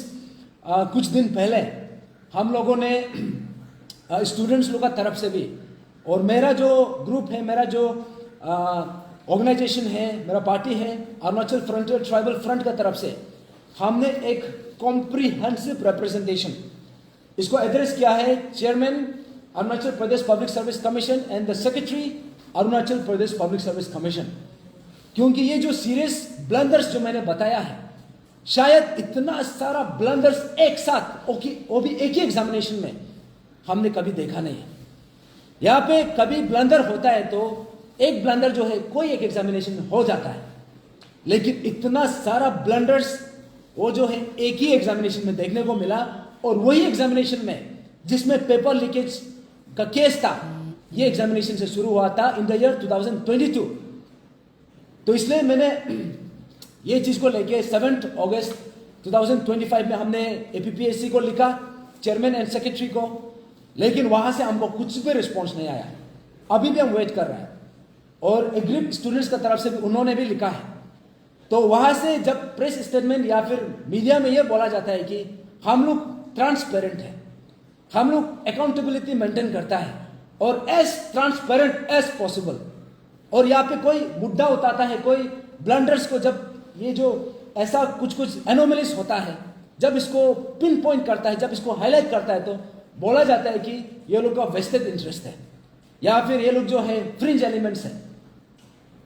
कुछ दिन पहले हम लोगों ने स्टूडेंट्स लोग का तरफ से भी, और मेरा जो ग्रुप है, मेरा जो ऑर्गेनाइजेशन है, मेरा पार्टी है अरुणाचल फ्रंटियर ट्राइबल फ्रंट का तरफ से, हमने एक कॉम्प्रिहेंसिव रिप्रेजेंटेशन इसको एड्रेस किया है chairman Arunachal Pradesh public service commission and the secretary Arunachal Pradesh public service commission. क्योंकि ये जो सीरियस ब्लंडर्स जो मैंने बताया है, शायद इतना सारा ब्लंडर्स एक साथ वो भी एक ही एग्जामिनेशन में हमने कभी देखा नहीं है। यहाँ पे कभी ब्लंडर होता है तो एक ब्लंडर जो है कोई एक एग्जामिनेशन में हो जाता है, लेकिन इतना सारा ब्लंडर्स वो जो है एक ही एग्जामिनेशन में देखने को मिला, और वही एग्जामिनेशन में जिसमें पेपर लीकेज का केस था, ये एग्जामिनेशन से शुरू हुआ था इन द ईयर 2022। तो इसलिए मैंने ये चीज को लेके 7th August 2025 में हमने APPSC को लिखा, चेयरमैन एंड सेक्रेटरी को, लेकिन वहां से हमको कुछ भी रिस्पॉन्स नहीं आया। अभी भी हम वेट कर रहे हैं, और एग्रीड स्टूडेंट्स का तरफ से भी उन्होंने भी लिखा है। तो वहां से जब प्रेस स्टेटमेंट या फिर मीडिया में यह बोला जाता है कि हम लोग ट्रांसपेरेंट है, हम लोग अकाउंटेबिलिटी मेंटेन करता है और एज ट्रांसपेरेंट एज पॉसिबल, और यहाँ पे कोई मुद्दा उठाता है, कोई ब्लंडर्स को, जब ये जो ऐसा कुछ एनोमलीज होता है, जब इसको पिन पॉइंट करता है, जब इसको हाईलाइट करता है, तो बोला जाता है कि ये लोग का वेस्टेड इंटरेस्ट है या फिर ये लोग जो है फ्रिंज एलिमेंट्स है।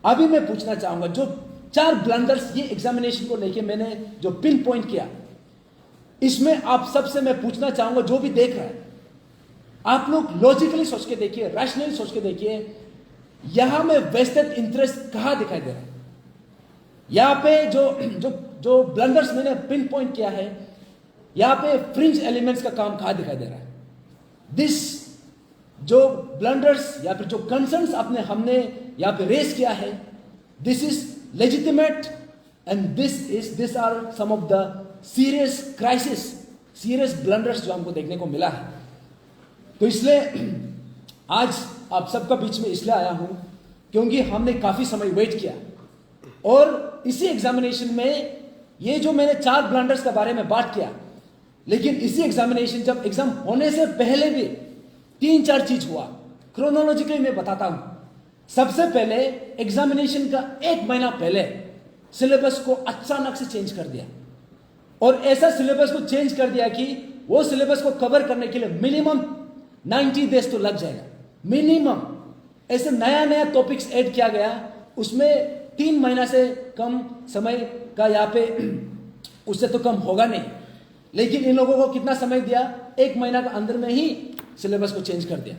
अभी मैं पूछना चाहूंगा, जो 4 ब्लंडर्स ये एग्जामिनेशन को लेके मैंने जो पिन पॉइंट किया, इसमें आप सबसे मैं पूछना चाहूंगा, जो भी देख रहा है, आप लोग लॉजिकली सोच के देखिए, रैशनली सोच के देखिए, यहां में वेस्टेड इंटरेस्ट कहां दिखाई दे रहा है। यहां पे जो ब्लंडर्स मैंने पिन पॉइंट किया है, यहां पे फ्रिंज एलिमेंट्स का काम कहां दिखाई दे रहा है। दिस जो ब्लंडर्स या फिर जो कंसर्न्स हमने यहां पे रेस किया है, this is legitimate and this are some of the serious crisis, serious blunders जो हमको देखने को मिला है। तो इसलिए आज आप सबका बीच में इसलिए आया हूं क्योंकि हमने काफी समय वेट किया, और इसी एग्जामिनेशन में ये जो मैंने 4 ब्लंडर्स के बारे में बात किया, लेकिन इसी एग्जामिनेशन जब एग्जाम होने से पहले भी 3-4 चीज हुआ। क्रोनोलॉजिकली मैं बताता हूं। सबसे पहले एग्जामिनेशन का 1 महीना पहले सिलेबस को अचानक से चेंज कर दिया, और ऐसा सिलेबस को चेंज कर दिया कि वो सिलेबस को कवर करने के लिए मिनिमम 90 डेज तो लग जाएगा, मिनिमम। ऐसे नया नया टॉपिक्स ऐड किया गया, उसमें 3 महीना से कम समय का यहाँ पे उससे तो कम होगा नहीं, लेकिन इन लोगों को कितना समय दिया, 1 महीना के अंदर में ही सिलेबस को चेंज कर दिया।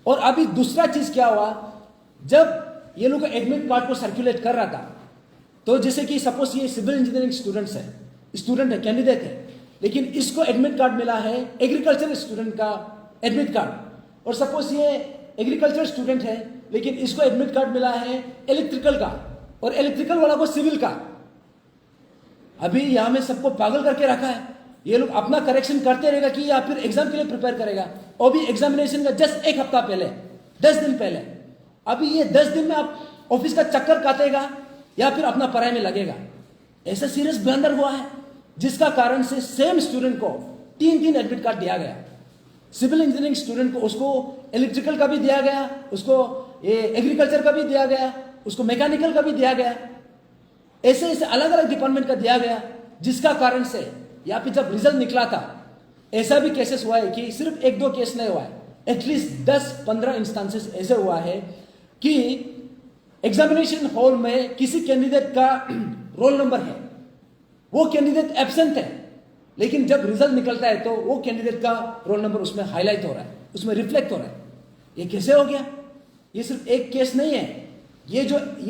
और अभी दूसरा चीज क्या हुआ, जब ये लोग एडमिट कार्ड को सर्कुलेट कर रहा था, तो जैसे कि सपोज ये सिविल इंजीनियरिंग स्टूडेंट है, कैंडिडेट है, लेकिन इसको एडमिट कार्ड मिला है एग्रीकल्चर स्टूडेंट का एडमिट कार्ड, और सपोज ये एग्रीकल्चर स्टूडेंट है लेकिन इसको एडमिट कार्ड मिला है इलेक्ट्रिकल का, और इलेक्ट्रिकल वाला को सिविल का। अभी यहां में सबको पागल करके रखा है। ये लोग अपना करेक्शन करते रहेगा कि या फिर एग्जाम के लिए प्रिपेयर करेगा, और भी एग्जामिनेशन का जस्ट 1 हफ्ता पहले, 10 दिन पहले। अभी ये 10 दिन में आप ऑफिस का चक्कर काटेगा या फिर अपना पढ़ाई में लगेगा। ऐसा सीरियस ब्लंडर हुआ है, जिसका कारण से सेम स्टूडेंट को 3 एडमिट कार्ड दिया गया। सिविल इंजीनियरिंग स्टूडेंट को उसको इलेक्ट्रिकल का भी दिया गया, उसको एग्रीकल्चर का भी दिया गया, उसको मैकेनिकल का भी दिया गया, ऐसे ऐसे अलग अलग डिपार्टमेंट का दिया गया, जिसका कारण से यहाँ पे जब रिजल्ट निकला था, ऐसा भी केसेस हुआ है कि सिर्फ 1-2 केस नहीं हुआ है, एटलीस्ट 10-15 इंस्टांसेस ऐसे हुआ है कि एग्जामिनेशन हॉल में किसी कैंडिडेट का रोल नंबर है, वो कैंडिडेट एब्सेंट है, लेकिन जब रिजल्ट निकलता है तो वो कैंडिडेट का रोल नंबर उसमें हाईलाइट हो रहा है, उसमें रिफ्लेक्ट हो रहा है। ये कैसे हो गया? ये सिर्फ एक केस नहीं है, ये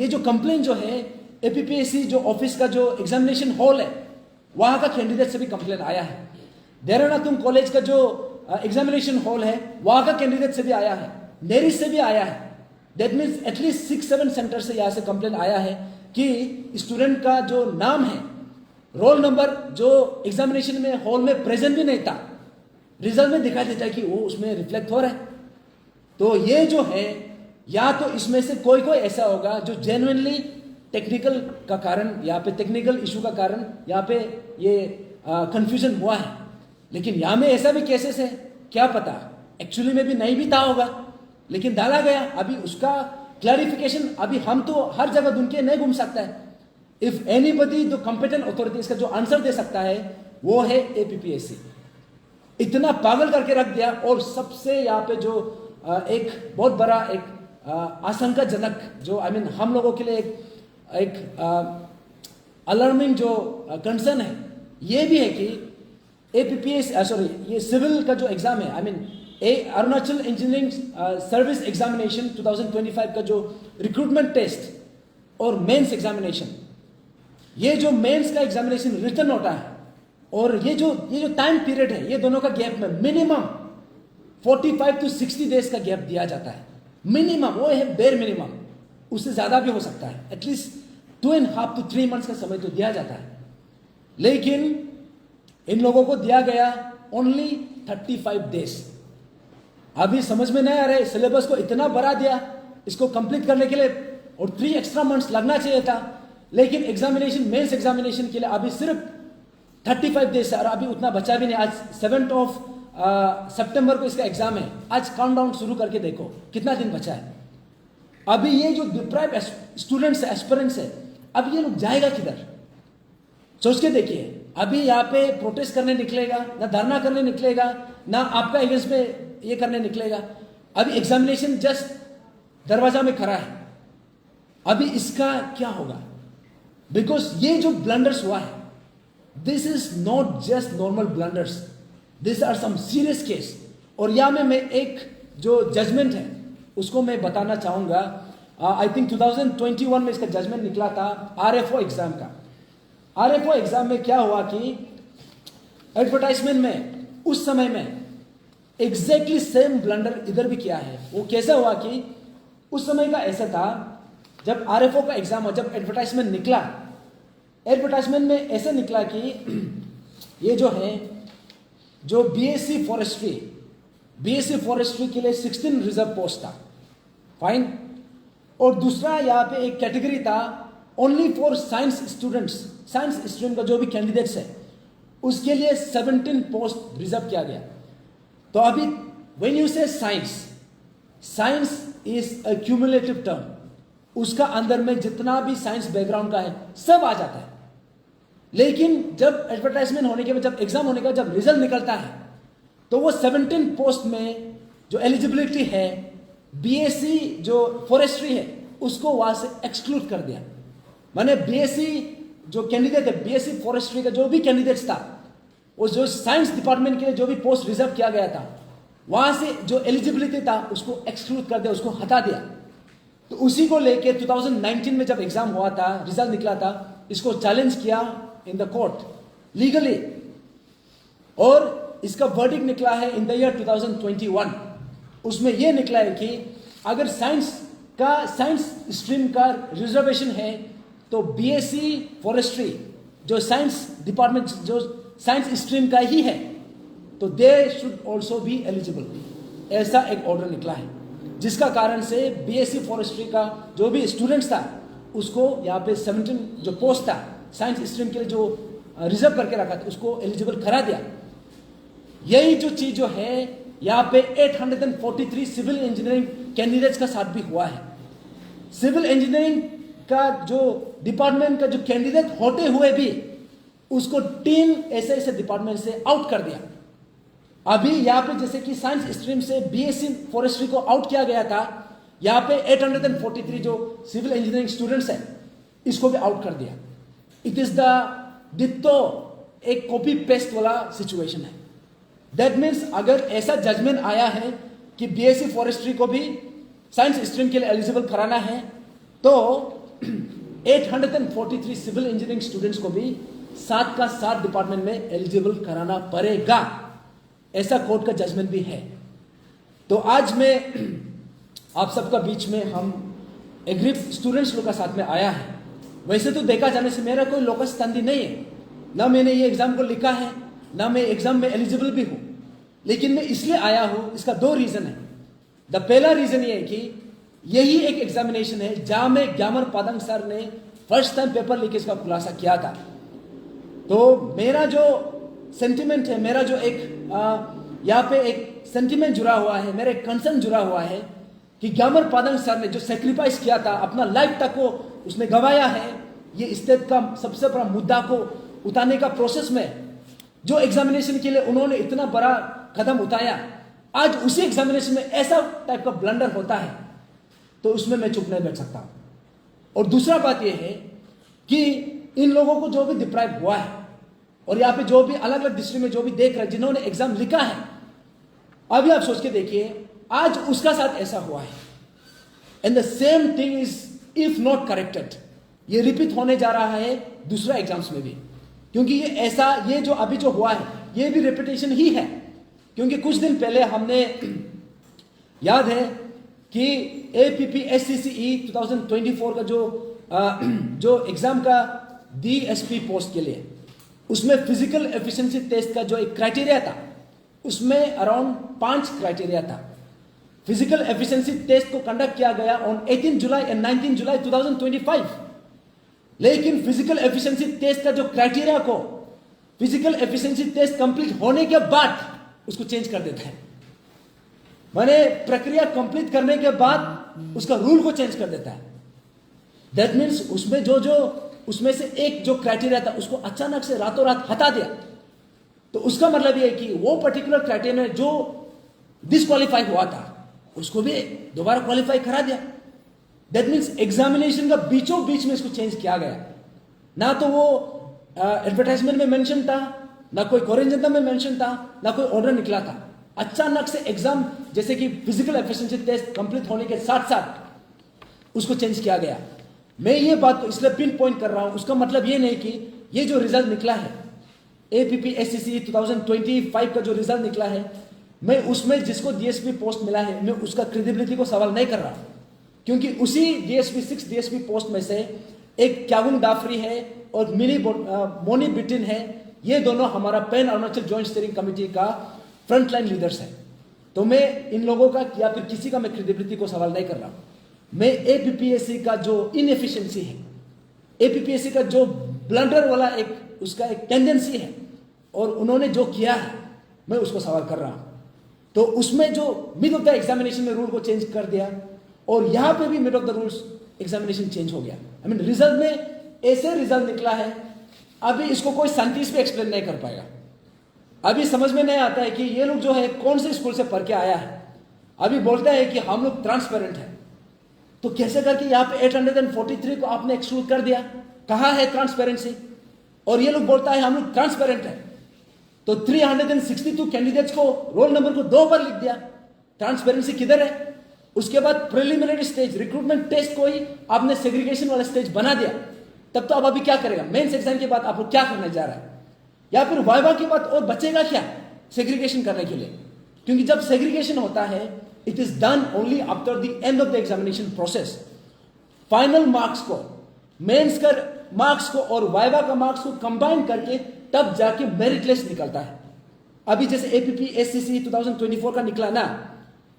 जो कंप्लेन जो है एपीपीएससी जो ऑफिस का जो एग्जामिनेशन हॉल है वहां का कैंडिडेट से भी कंप्लेन आया है। देहरादून कॉलेज का जो एग्जामिनेशन हॉल है वहां का कैंडिडेट से भी आया है, नेरी से भी आया है। दैट मीन्स एटलीस्ट 6-7 सेंटर से यहां से कंप्लेन आया है कि स्टूडेंट का जो नाम है, रोल नंबर जो एग्जामिनेशन में हॉल में प्रेजेंट भी नहीं था, रिजल्ट में दिखाई देता है कि वो उसमें रिफ्लेक्ट हो रहा है। तो ये जो है, या तो इसमें से कोई ऐसा होगा जो जेन्युइनली टेक्निकल का कारण, यहाँ पे टेक्निकल इशू का कारण यहाँ पे ये कंफ्यूजन हुआ है। लेकिन यहाँ में ऐसा भी केसेस है, क्या पता एक्चुअली में भी नहीं भी था होगा, लेकिन डाला गया। अभी उसका क्लैरिफिकेशन अभी हम तो हर जगह ढूंढ के नहीं घूम सकता है। इफ एनीबडी जो कॉम्पिटेंट अथॉरिटी इसका जो आंसर दे सकता है वो है एपीपीएससी। इतना पागल करके रख दिया। और सबसे यहाँ पे जो एक बहुत बड़ा एक आशंकाजनक जो हम लोगों के लिए एक अलार्मिंग जो कंसर्न है ये भी है कि एपीपीएस ये सिविल का जो एग्जाम है, अरुणाचल इंजीनियरिंग सर्विस एग्जामिनेशन 2025 का जो रिक्रूटमेंट टेस्ट और मेंस एग्जामिनेशन, ये जो मेंस का एग्जामिनेशन रिटर्न होता है और ये जो टाइम पीरियड है, ये दोनों का गैप में मिनिमम 45 to 60 डेज का गैप दिया जाता है। मिनिमम वो है बेर मिनिमम, उससे ज्यादा भी हो सकता है। एटलीस्ट 2.5 to 3 मंथ्स का समय तो दिया जाता है, लेकिन इन लोगों को दिया गया ओनली 35 डेज। अभी समझ में नहीं आ रहा है, सिलेबस को इतना बढ़ा दिया इसको कंप्लीट करने के लिए, और 3 एक्स्ट्रा मंथ्स लगना चाहिए था, लेकिन एग्जामिनेशन मेंस एग्जामिनेशन के लिए अभी सिर्फ 35 डेज है और अभी उतना बचा भी नहीं। आज 7 सितंबर को इसका एग्जाम है, आज काउंटडाउन शुरू करके देखो कितना दिन बचा है। अभी ये जो डिप्राइव स्टूडेंट्स है, एस्पिरेंट्स है, अब ये लोग जाएगा किधर? सोच के देखिए। अभी यहाँ पे प्रोटेस्ट करने निकलेगा ना, धरना करने निकलेगा ना, आपका अगेंस्ट में ये करने निकलेगा। अभी एग्जामिनेशन जस्ट दरवाजा में खड़ा है, अभी इसका क्या होगा? बिकॉज ये जो ब्लंडर्स हुआ है, this is not just normal blunders, this are some serious case. और यहाँ में मैं एक जो जजमेंट है उसको मैं बताना चाहूंगा। आई थिंक 2021 में इसका जजमेंट निकला था आरएफओ एग्जाम का। आरएफओ एग्जाम में क्या हुआ कि एडवर्टाइजमेंट में उस समय में एग्जैक्टली सेम ब्लंडर इधर भी किया है। वो कैसा हुआ कि उस समय का ऐसा था, जब आरएफओ का एग्जाम हुआ, जब एडवर्टाइजमेंट निकला, एडवर्टाइजमेंट में ऐसे निकला कि ये जो है जो बीएससी फॉरेस्ट्री के लिए 16 रिजर्व पोस्ट था, फाइन। और दूसरा यहाँ पे एक कैटेगरी था only for science students, science stream का जो भी कैंडिडेट्स है उसके लिए 17 पोस्ट रिजर्व किया गया। तो अभी व्हेन यू से science is a cumulative term, उसका अंदर में जितना भी साइंस बैकग्राउंड का है सब आ जाता है। लेकिन जब एडवर्टाइजमेंट होने के बाद, जब एग्जाम होने के बाद, जब रिजल्ट निकलता है, तो वो 17 पोस्ट में जो एलिजिबिलिटी है बीएससी जो फॉरेस्ट्री है उसको वहां से एक्सक्लूड कर दिया। माने बीएससी जो कैंडिडेट है, बीएससी फॉरेस्ट्री का जो भी कैंडिडेट्स था, वो जो साइंस डिपार्टमेंट के लिए जो भी पोस्ट रिजर्व किया गया था, वहां से जो एलिजिबिलिटी था उसको एक्सक्लूड कर दिया, उसको हटा दिया। तो उसी को लेके 2019 में जब एग्जाम हुआ था, रिजल्ट निकला था, इसको चैलेंज किया इन द कोर्ट लीगली, और इसका वर्डिक्ट निकला है इन द ईयर 2021। उसमें यह निकला है कि अगर साइंस स्ट्रीम का रिजर्वेशन है तो बीएससी फॉरेस्ट्री जो साइंस डिपार्टमेंट जो साइंस स्ट्रीम का ही है तो they should also be eligible. ऐसा एक ऑर्डर निकला है, जिसका कारण से बीएससी फॉरेस्ट्री का जो भी स्टूडेंट्स था उसको यहाँ पे 17 जो पोस्ट था साइंस स्ट्रीम के लिए जो रिजर्व करके रखा था उसको एलिजिबल करा दिया। यही जो चीज जो है यहाँ पे 843 सिविल इंजीनियरिंग कैंडिडेट्स का साथ भी हुआ है। सिविल इंजीनियरिंग का जो डिपार्टमेंट का जो कैंडिडेट होते हुए भी उसको 3 ऐसे डिपार्टमेंट से आउट कर दिया। अभी यहाँ पे जैसे कि साइंस स्ट्रीम से बीएससी फॉरेस्ट्री को आउट किया गया था, यहाँ पे 843 जो सिविल इंजीनियरिंग स्टूडेंट्स हैं इसको भी आउट कर दिया। इट इज द डिट्टो एक कॉपी पेस्ट वाला सिचुएशन है। दैट मीन्स अगर ऐसा जजमेंट आया है कि बीएससी फॉरेस्ट्री को भी साइंस स्ट्रीम के लिए एलिजिबल कराना है, तो 843 सिविल इंजीनियरिंग स्टूडेंट्स को भी 7 का 7 डिपार्टमेंट में एलिजिबल कराना पड़ेगा। ऐसा कोर्ट का जजमेंट भी है। तो आज मैं आप सबका बीच में हम एग्री स्टूडेंट्स लोग का साथ में आया है। वैसे तो देखा जाने से मेरा कोई लोकस स्टैंडी नहीं है, ना मैंने ये एग्जाम को लिखा है, ना मैं एग्जाम में एलिजिबल भी हूं, लेकिन मैं इसलिए आया हूं। इसका 2 रीजन है। द पहला रीजन ये है कि यही एक एग्जामिनेशन है जहां में ग्यामर पादंग सर ने फर्स्ट टाइम पेपर लीकेज का खुलासा किया था। तो मेरा जो सेंटिमेंट है, मेरा जो एक यहाँ पे एक सेंटिमेंट जुड़ा हुआ है, मेरा एक कंसर्न जुड़ा हुआ है कि ग्यामर पादंग सर ने जो सेक्रीफाइस किया था, अपना लाइफ तक को उसने गवाया है, ये स्टेट का सबसे बड़ा मुद्दा को उतारने का प्रोसेस में जो एग्जामिनेशन के लिए उन्होंने इतना बड़ा कदम उठाया, आज उसी एग्जामिनेशन में ऐसा टाइप का ब्लंडर होता है, तो उसमें मैं चुप नहीं बैठ सकता। और दूसरा बात यह है कि इन लोगों को जो भी डिप्राइव हुआ है, और यहाँ पे जो भी अलग अलग डिस्ट्रिक्ट में जो भी देख रहे हैं, जिन्होंने एग्जाम लिखा है, अभी आप सोच के देखिए आज उसका साथ ऐसा हुआ है। And the same thing is if not corrected, ये रिपीट होने जा रहा है दूसरा एग्जाम्स में भी, क्योंकि ये जो अभी जो हुआ है ये भी रेपिटेशन ही है। क्योंकि कुछ दिन पहले हमने याद है कि APPSCCE 2024 का जो एग्जाम का DSP पोस्ट के लिए, उसमें फिजिकल एफिशिएंसी टेस्ट का जो एक क्राइटेरिया था, उसमें अराउंड 5 क्राइटेरिया था। फिजिकल एफिशिएंसी टेस्ट को कंडक्ट किया गया ऑन 18 जुलाई एंड 19 जुलाई 2025। लेकिन फिजिकल एफिशिएंसी टेस्ट का जो क्राइटेरिया को फिजिकल एफिशिएंसी टेस्ट कंप्लीट होने के बाद उसको चेंज कर देते हैं। माने प्रक्रिया कंप्लीट करने के बाद उसका रूल को चेंज कर देता है। दैट मीन्स उसमें उसमें से एक जो क्राइटेरिया था उसको अचानक से रातों रात हटा दिया। तो उसका मतलब यह है कि वो पर्टिकुलर क्राइटेरिया में जो डिसक्वालीफाई हुआ था उसको भी दोबारा क्वालिफाई करा दिया। दैट मीन्स एग्जामिनेशन का बीचों बीच में इसको चेंज किया गया। ना तो वो एडवर्टाइजमेंट में मेंशन था, ना कोई कोरेंजनता में मेंशन था, ना कोई ऑर्डर निकला था। अचानक से एग्जाम जैसे कि फिजिकल एफिशिएंसी टेस्ट कंप्लीट होने के साथ साथ उसको चेंज किया गया। मैं ये बात को इसलिए पिन पॉइंट कर रहा हूं, उसका मतलब ये नहीं कि ये जो रिजल्ट निकला है APPSCCE 2025 का जो रिजल्ट निकला है, मैं उसमें जिसको DSP पोस्ट मिला है मैं उसका क्रेडिबिलिटी को सवाल नहीं कर रहा, क्योंकि उसी DSP 6 DSP पोस्ट में से एक क्यागुंग डाफरी है और मोनी बिटिन है। ये दोनों हमारा pan Arunachal joint steering committee का फ्रंट लाइन लीडर्स है। तो मैं इन लोगों का या फिर किसी का मैं क्रेडिबिलिटी को सवाल नहीं कर रहा। मैं APPSC का जो इनएफिशिएंसी है, APPSC का जो ब्लंडर वाला एक उसका एक टेंडेंसी है और उन्होंने जो किया है मैं उसको सवाल कर रहा हूं। तो उसमें जो मिड ऑफ द एग्जामिनेशन में रूल को चेंज कर दिया और यहां पे भी mid of the rules examination change हो गया। आई मीन रिजल्ट में ऐसे रिजल्ट निकला है, अभी इसको कोई साइंटिस्ट भी एक्सप्लेन नहीं कर पाएगा। अभी समझ में नहीं आता है कि ये लोग जो है कौन से स्कूल से पढ़ के आया है। अभी बोलता है कि हम लोग ट्रांसपेरेंट है, तो कैसे करके यहाँ पे 843 को आपने एक्सक्लूड कर दिया? कहाँ है ट्रांसपेरेंसी? और ये लोग बोलता है हम लोग ट्रांसपेरेंट है, तो 362 कैंडिडेट्स को रोल नंबर को 2 बार लिख दिया। ट्रांसपेरेंसी किधर है? उसके बाद प्रिलिमिनरी स्टेज रिक्रूटमेंट टेस्ट को ही आपने सेग्रीगेशन वाला स्टेज बना दिया। तब तो अब अभी क्या करेगा? मेंस एग्जाम के बाद आप लोग क्या करने जा रहा है? या फिर वाइवा के बाद और बचेगा क्या सेग्रीगेशन करने के लिए? क्योंकि जब सेग्रीगेशन होता है it is done only after the end of the examination process. Final marks को, मेंस का मार्क्स को और वाइवा का मार्क्स को कंबाइन करके तब जाके मेरिट लिस्ट निकलता है। अभी जैसे APPSCCE 2024 का निकला ना,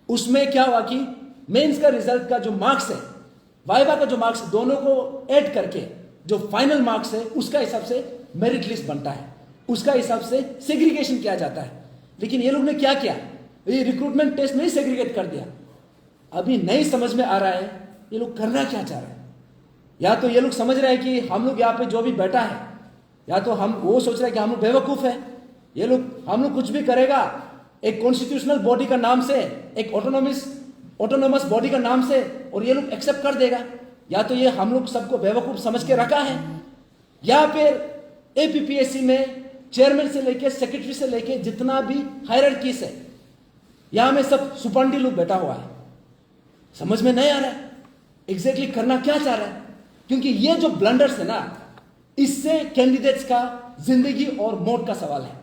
उसमें क्या हुआ कि मेंस का रिजल्ट का जो मार्क्स है, वाइवा का जो मार्क्स, दोनों को ऐड करके जो फाइनल मार्क्स है उसका हिसाब से मेरिट लिस्ट बनता है, उसका हिसाब से सेग्रीगेशन किया जाता है। लेकिन ये लोग ने क्या किया? ये रिक्रूटमेंट टेस्ट में ही सेग्रीगेट कर दिया। अभी नहीं समझ में आ रहा है ये लोग करना क्या चाह रहे हैं। या तो ये लोग समझ रहे हैं कि हम लोग यहाँ पे जो भी बैठा है, या तो हम वो सोच रहे हैं कि हम लोग बेवकूफ है, ये लोग हम लोग कुछ भी करेगा एक कॉन्स्टिट्यूशनल बॉडी का नाम से, एक ऑटोनोमस बॉडी का नाम से, और ये लोग एक्सेप्ट कर देगा। या तो ये हम लोग सबको बेवकूफ समझ के रखा है, या फिर एपीपीएससी में चेयरमैन से लेके सेक्रेटरी से लेके जितना भी हायरार्कीज है, यहां में सब सुपांडी लोग बैठा हुआ है। समझ में नहीं आ रहा है एग्जैक्टली करना क्या चाह रहा है, क्योंकि ये जो ब्लंडर्स है ना, इससे कैंडिडेट्स का जिंदगी और मौत का सवाल है।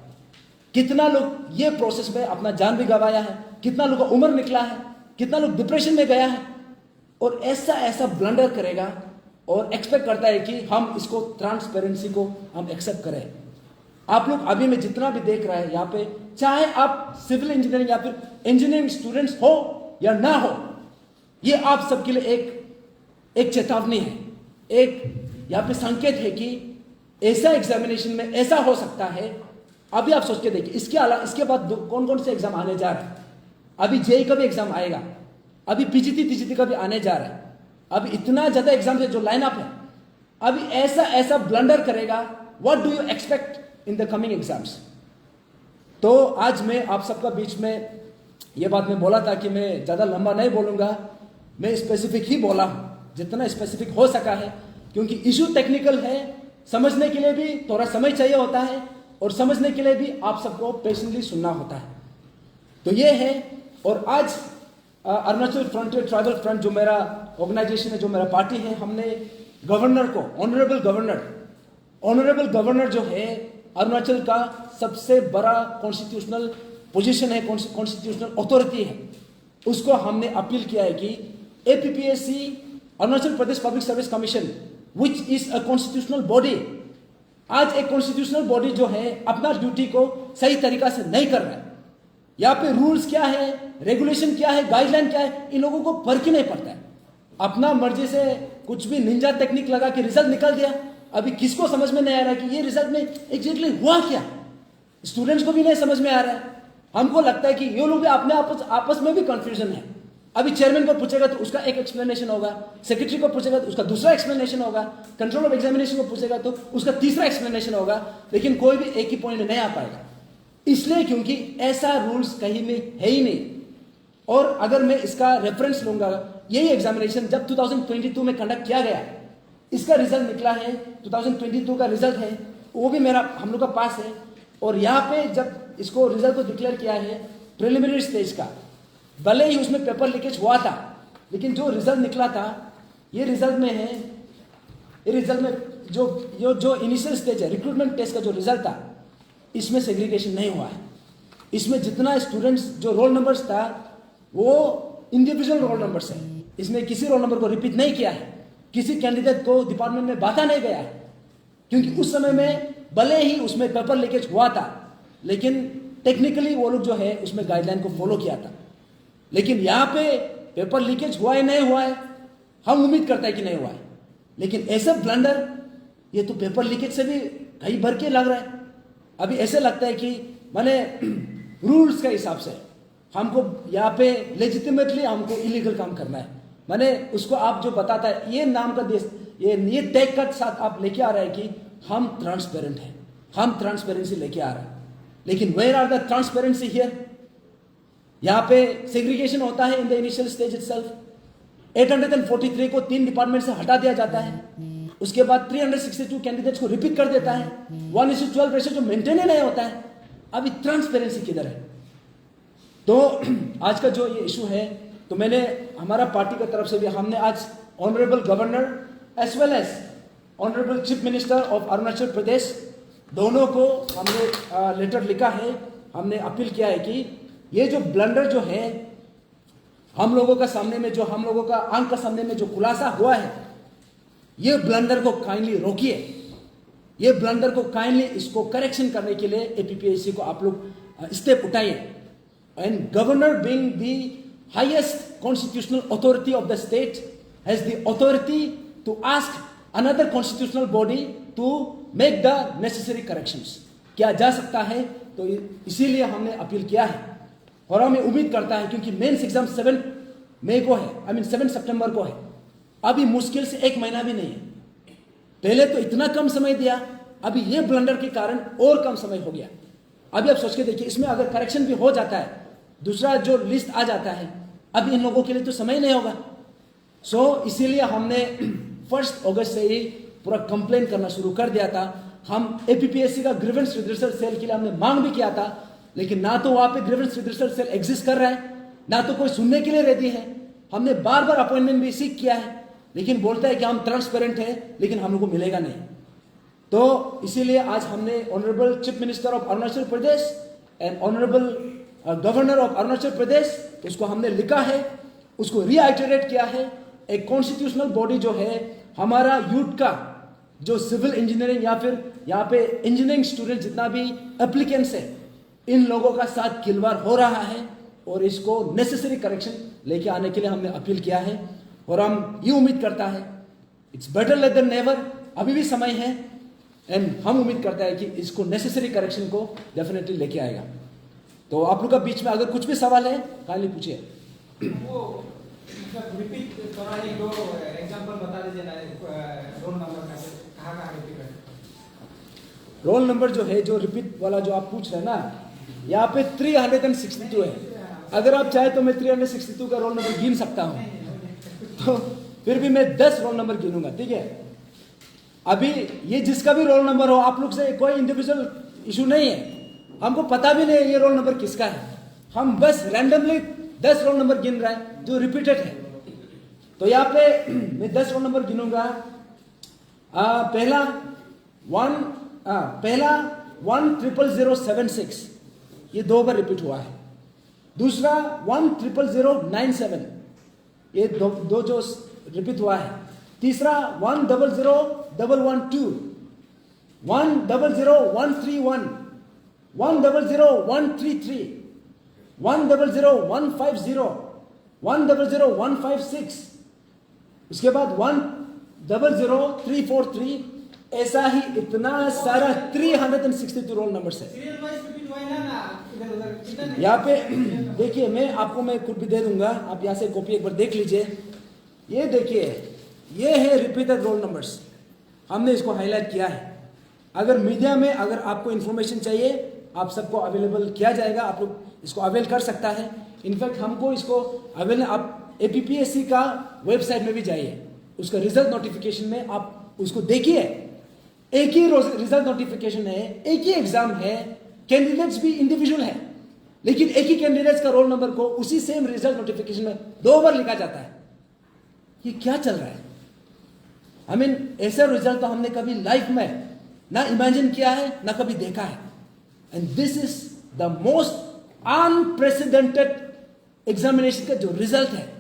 कितना लोग ये प्रोसेस में अपना जान भी गंवाया है, कितना लोग का उम्र निकला है, कितना लोग डिप्रेशन में गया है, और ऐसा ब्लंडर करेगा और एक्सपेक्ट करता है कि हम इसको ट्रांसपेरेंसी को हम एक्सेप्ट करें। आप लोग अभी में जितना भी देख रहा है यहाँ पे, चाहे आप सिविल इंजीनियरिंग या फिर इंजीनियरिंग स्टूडेंट्स हो या ना हो, ये आप सबके लिए एक चेतावनी है, एक यहाँ पे संकेत है कि ऐसा एग्जामिनेशन में ऐसा हो सकता है। अभी आप सोच के देखिए, इसके बाद कौन कौन से एग्जाम आने जा रहे हैं। अभी जेई का भी एग्जाम आएगा, अभी पीजीटी का भी आने जा रहा है, अभी इतना ज्यादा एग्जाम है जो लाइनअप है। अभी ऐसा ब्लंडर करेगा, what do you expect in the coming exams. तो आज मैं आप सबका बीच में ये बात मैं बोला था कि मैं ज्यादा लंबा नहीं बोलूंगा, मैं स्पेसिफिक ही बोला हूं, जितना स्पेसिफिक हो सका है, क्योंकि इशू टेक्निकल है, समझने के लिए भी थोड़ा समय चाहिए होता है, और समझने के लिए भी आप सबको पेशेंटली सुनना होता है। तो ये है। और आज अरुणाचल फ्रंटियर ट्राइबल फ्रंट जो मेरा ऑर्गेनाइजेशन है, जो मेरा पार्टी है, हमने गवर्नर को, ऑनरेबल गवर्नर जो है अरुणाचल का सबसे बड़ा कॉन्स्टिट्यूशनल पोजीशन है, कॉन्स्टिट्यूशनल अथॉरिटी है, उसको हमने अपील किया है कि APPSC, Arunachal Pradesh public service commission, which is a constitutional body, आज एक कॉन्स्टिट्यूशनल बॉडी जो है अपना ड्यूटी को सही तरीका से नहीं कर रहा है। यहाँ पे रूल्स क्या है, रेगुलेशन क्या है, गाइडलाइन क्या है, इन लोगों को फर्क ही नहीं पड़ता है। अपना मर्जी से कुछ भी निंजा टेक्निक लगा के रिजल्ट निकल दिया। अभी किसको समझ में नहीं आ रहा है कि ये रिजल्ट में एग्जैक्टली हुआ क्या, स्टूडेंट्स को भी नहीं समझ में आ रहा है। हमको लगता है कि ये लोग भी अपने आपस में भी कंफ्यूजन है। अभी चेयरमैन को पूछेगा तो उसका एक एक्सप्लेनेशन होगा, सेक्रेटरी को पूछेगा तो उसका दूसरा एक्सप्लेनेशन होगा, कंट्रोल ऑफ एग्जामिनेशन को पूछेगा तो उसका तीसरा एक्सप्लेनेशन होगा, लेकिन कोई भी एक ही पॉइंट में नहीं आ पाएगा। इसलिए क्योंकि ऐसा रूल्स कहीं में है ही नहीं। और अगर मैं इसका रेफरेंस लूंगा, यही एग्जामिनेशन जब 2022 में कंडक्ट किया गया, इसका रिजल्ट निकला है, 2022 का रिजल्ट है, वो भी हम लोग का पास है। और यहाँ पे जब इसको रिजल्ट को डिक्लेयर किया है प्रिलिमिनरी स्टेज का, भले ही उसमें पेपर लीकेज हुआ था, लेकिन जो रिजल्ट निकला था, ये रिजल्ट में है, ये रिजल्ट में जो इनिशियल स्टेज है, रिक्रूटमेंट टेस्ट का जो रिजल्ट था, इसमें सेग्रीगेशन नहीं हुआ है। इसमें जितना स्टूडेंट्स जो रोल नंबर्स था वो इंडिविजुअल रोल नंबर्स है, इसमें किसी रोल नंबर को रिपीट नहीं किया है, किसी कैंडिडेट को डिपार्टमेंट में बांटा नहीं गया है, क्योंकि उस समय में भले ही उसमें पेपर लीकेज हुआ था, लेकिन टेक्निकली वो लोग जो है उसमें गाइडलाइन को फॉलो किया था। लेकिन यहाँ पे पेपर लीकेज हुआ है नहीं हुआ है, हम उम्मीद करते हैं कि नहीं हुआ है, लेकिन ऐसे ब्लंडर, ये तो पेपर लीकेज से भी कहीं भर के लग रहा है। अभी ऐसे लगता है कि माने रूल्स के हिसाब से हमको यहाँ पे लेजिटिमेटली हमको इलीगल काम करना है। माने उसको आप जो बताता है, ये नाम का देश, ये टैग का साथ आप लेके आ रहे हैं कि हम ट्रांसपेरेंट हैं, हम ट्रांसपेरेंसी लेके आ रहे हैं, लेकिन where are the transparency here. यहाँ पे सेग्रीगेशन होता है in the initial stage itself. 843 को 3 डिपार्टमेंट से हटा दिया जाता है, उसके बाद 362 कैंडिडेट्स को रिपीट कर देता है, 1:12 रेशियो जो मेंटेन ही नहीं होता है। अभी ट्रांसपेरेंसी किधर है? तो आज का जो ये इशू है, तो मैंने हमारा पार्टी की तरफ से भी हमने आज honourable governor as well as honourable chief minister of Arunachal Pradesh, दोनों को हमने लेटर लिखा है। हमने अपील किया है कि ये जो ब्लंडर जो है हम लोगों का सामने में, जो हम लोगों का आंख का सामने में जो खुलासा हुआ है, ये ब्लंडर को काइंडली रोकिए, ये ब्लंडर को काइंडली इसको करेक्शन करने के लिए एपीपीएससी को आप लोग स्टेप उठाइए। And governor being the highest constitutional authority of the state has the authority to ask another constitutional body to make the necessary corrections. क्या जा सकता है? तो इसीलिए हमने अपील किया है। और हमें उम्मीद करता है, क्योंकि मेंस एग्जाम 7 मई को है, 7 सितंबर को है, अभी मुश्किल से 1 महीना भी नहीं है। पहले तो इतना कम समय दिया, अभी ये ब्लंडर के कारण और कम समय हो गया। अभी आप सोच के देखिए, इसमें अगर करेक्शन भी हो जाता है, दूसरा जो लिस्ट आ जाता है, अब इन लोगों के लिए तो समय नहीं होगा। इसीलिए हमने 1 अगस्त से ही पूरा कंप्लेन करना शुरू कर दिया था। हम एपीपीएससी का ग्रीवेंस रिड्रेसल सेल के लिए हमने मांग भी किया था, लेकिन ना तो वहां पे ग्रीवेंस रिड्रेसल सेल एग्जिस्ट कर रहा है, ना तो कोई सुनने के लिए रेडी है। हमने बार बार अपॉइंटमेंट भी सीख किया है, लेकिन बोलता है कि हम ट्रांसपेरेंट है, लेकिन हम लोग को मिलेगा नहीं। तो इसीलिए आज हमने honourable chief minister of Arunachal Pradesh and honourable governor of Arunachal Pradesh, उसको हमने लिखा है, उसको रीआइटरेट किया है। एक कॉन्स्टिट्यूशनल बॉडी जो है, हमारा यूथ का जो सिविल इंजीनियरिंग या फिर यहाँ पे इंजीनियरिंग स्टूडेंट जितना भी एप्लीकेंट्स है, इन लोगों का साथ खिलवाड़ हो रहा है, और इसको नेसेसरी करेक्शन लेके आने के लिए हमने अपील किया है। और हम ये उम्मीद करता है, it's better late than never, अभी भी समय है, एंड हम उम्मीद करता है कि इसको नेसेसरी करेक्शन को डेफिनेटली लेके आएगा। तो आप लोग का बीच में अगर कुछ भी सवाल है, काइंडली पूछिए। रिपीट थोड़ा एक दो एग्जांपल बता दीजिए ना, रोल नंबर का कहाँ रिपीट है? रोल नंबर जो है, जो रिपीट वाला जो आप पूछ रहे हैं ना, यहाँ पे 362 है। अगर आप चाहे तो मैं 362 का रोल नंबर गिन सकता हूँ, तो फिर भी मैं 10 रोल नंबर गिनूंगा, ठीक है? अभी ये जिसका भी रोल नंबर हो, आप लोग से कोई इंडिविजुअल इशू नहीं है, हमको पता भी नहीं है ये रोल नंबर किसका है। हम बस रैंडमली 10 रोल नंबर गिन रहे हैं जो रिपीटेड है। तो यहाँ पे मैं 10 रोल नंबर गिनूंगा। पहला 10076, ये 2 बार रिपीट हुआ है। दूसरा 10097, ये दो जो रिपीट हुआ है। तीसरा 100112, 100131, 100133, 100150, 100156, उसके बाद 100343, ऐसा ही इतना सारा 362 रोल नंबर है। यहाँ पे देखिए, मैं खुद भी दे दूंगा, आप यहाँ से कॉपी एक बार देख लीजिए। ये देखिए, ये है रिपीटेड रोल नंबर्स, हमने इसको हाईलाइट किया है। अगर मीडिया में अगर आपको इन्फॉर्मेशन चाहिए, आप सबको अवेलेबल किया जाएगा, आप लोग इसको अवेल कर सकता है। इनफैक्ट हमको इसको अवेल, आप एपीपीएससी का वेबसाइट में भी जाइए, उसका रिजल्ट नोटिफिकेशन में आप उसको देखिए। एक ही रिजल्ट नोटिफिकेशन है, एक ही एग्जाम है, कैंडिडेट्स भी इंडिविजुअल है, लेकिन एक ही कैंडिडेट्स का रोल नंबर को उसी सेम रिजल्ट नोटिफिकेशन में 2 बार लिखा जाता है। ये क्या चल रहा है? आई मीन, ऐसा रिजल्ट तो हमने कभी लाइफ में ना इमेजिन किया है, ना कभी देखा है। And this is the most unprecedented examination का जो रिजल्ट है,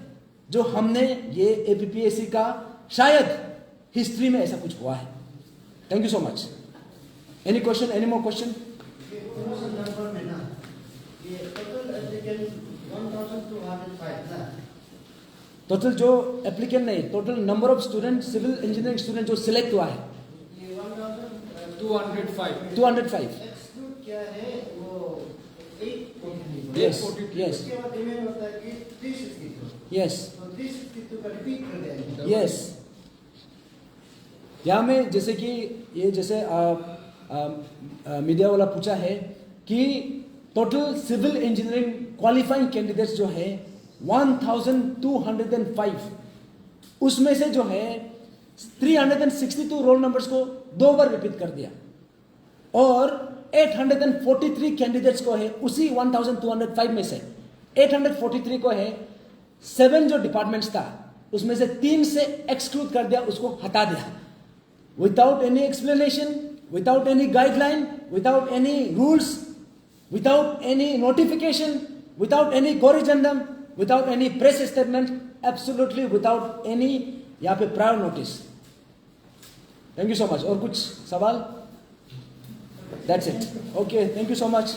जो हमने ये एपीपीएससी का शायद हिस्ट्री में ऐसा कुछ हुआ है। Thank you so much. Any question, any more question? Total जो एप्लीकेंट नहीं, total number of student, civil engineering student जो सिलेक्ट हुआ है 205। क्या है वो? Yes yes yes yes. यहाँ में जैसे कि ये जैसे मीडिया वाला पूछा है कि total civil engineering qualifying candidates जो है 1205, उसमें से जो है 362 रोल नंबर्स को 2 बार रिपीट कर दिया, और 843 कैंडिडेट्स को है उसी 1205 में से 843 को है 7 जो डिपार्टमेंट्स था उसमें से 3 से एक्सक्लूड कर दिया, उसको हटा दिया, without any explanation, without any guideline, without any rules, without any notification, without any corrigendum, without any press statement, absolutely without any यहाँ पे prior notice. Thank you so much. और कुछ सवाल? That's it. Okay, thank you so much.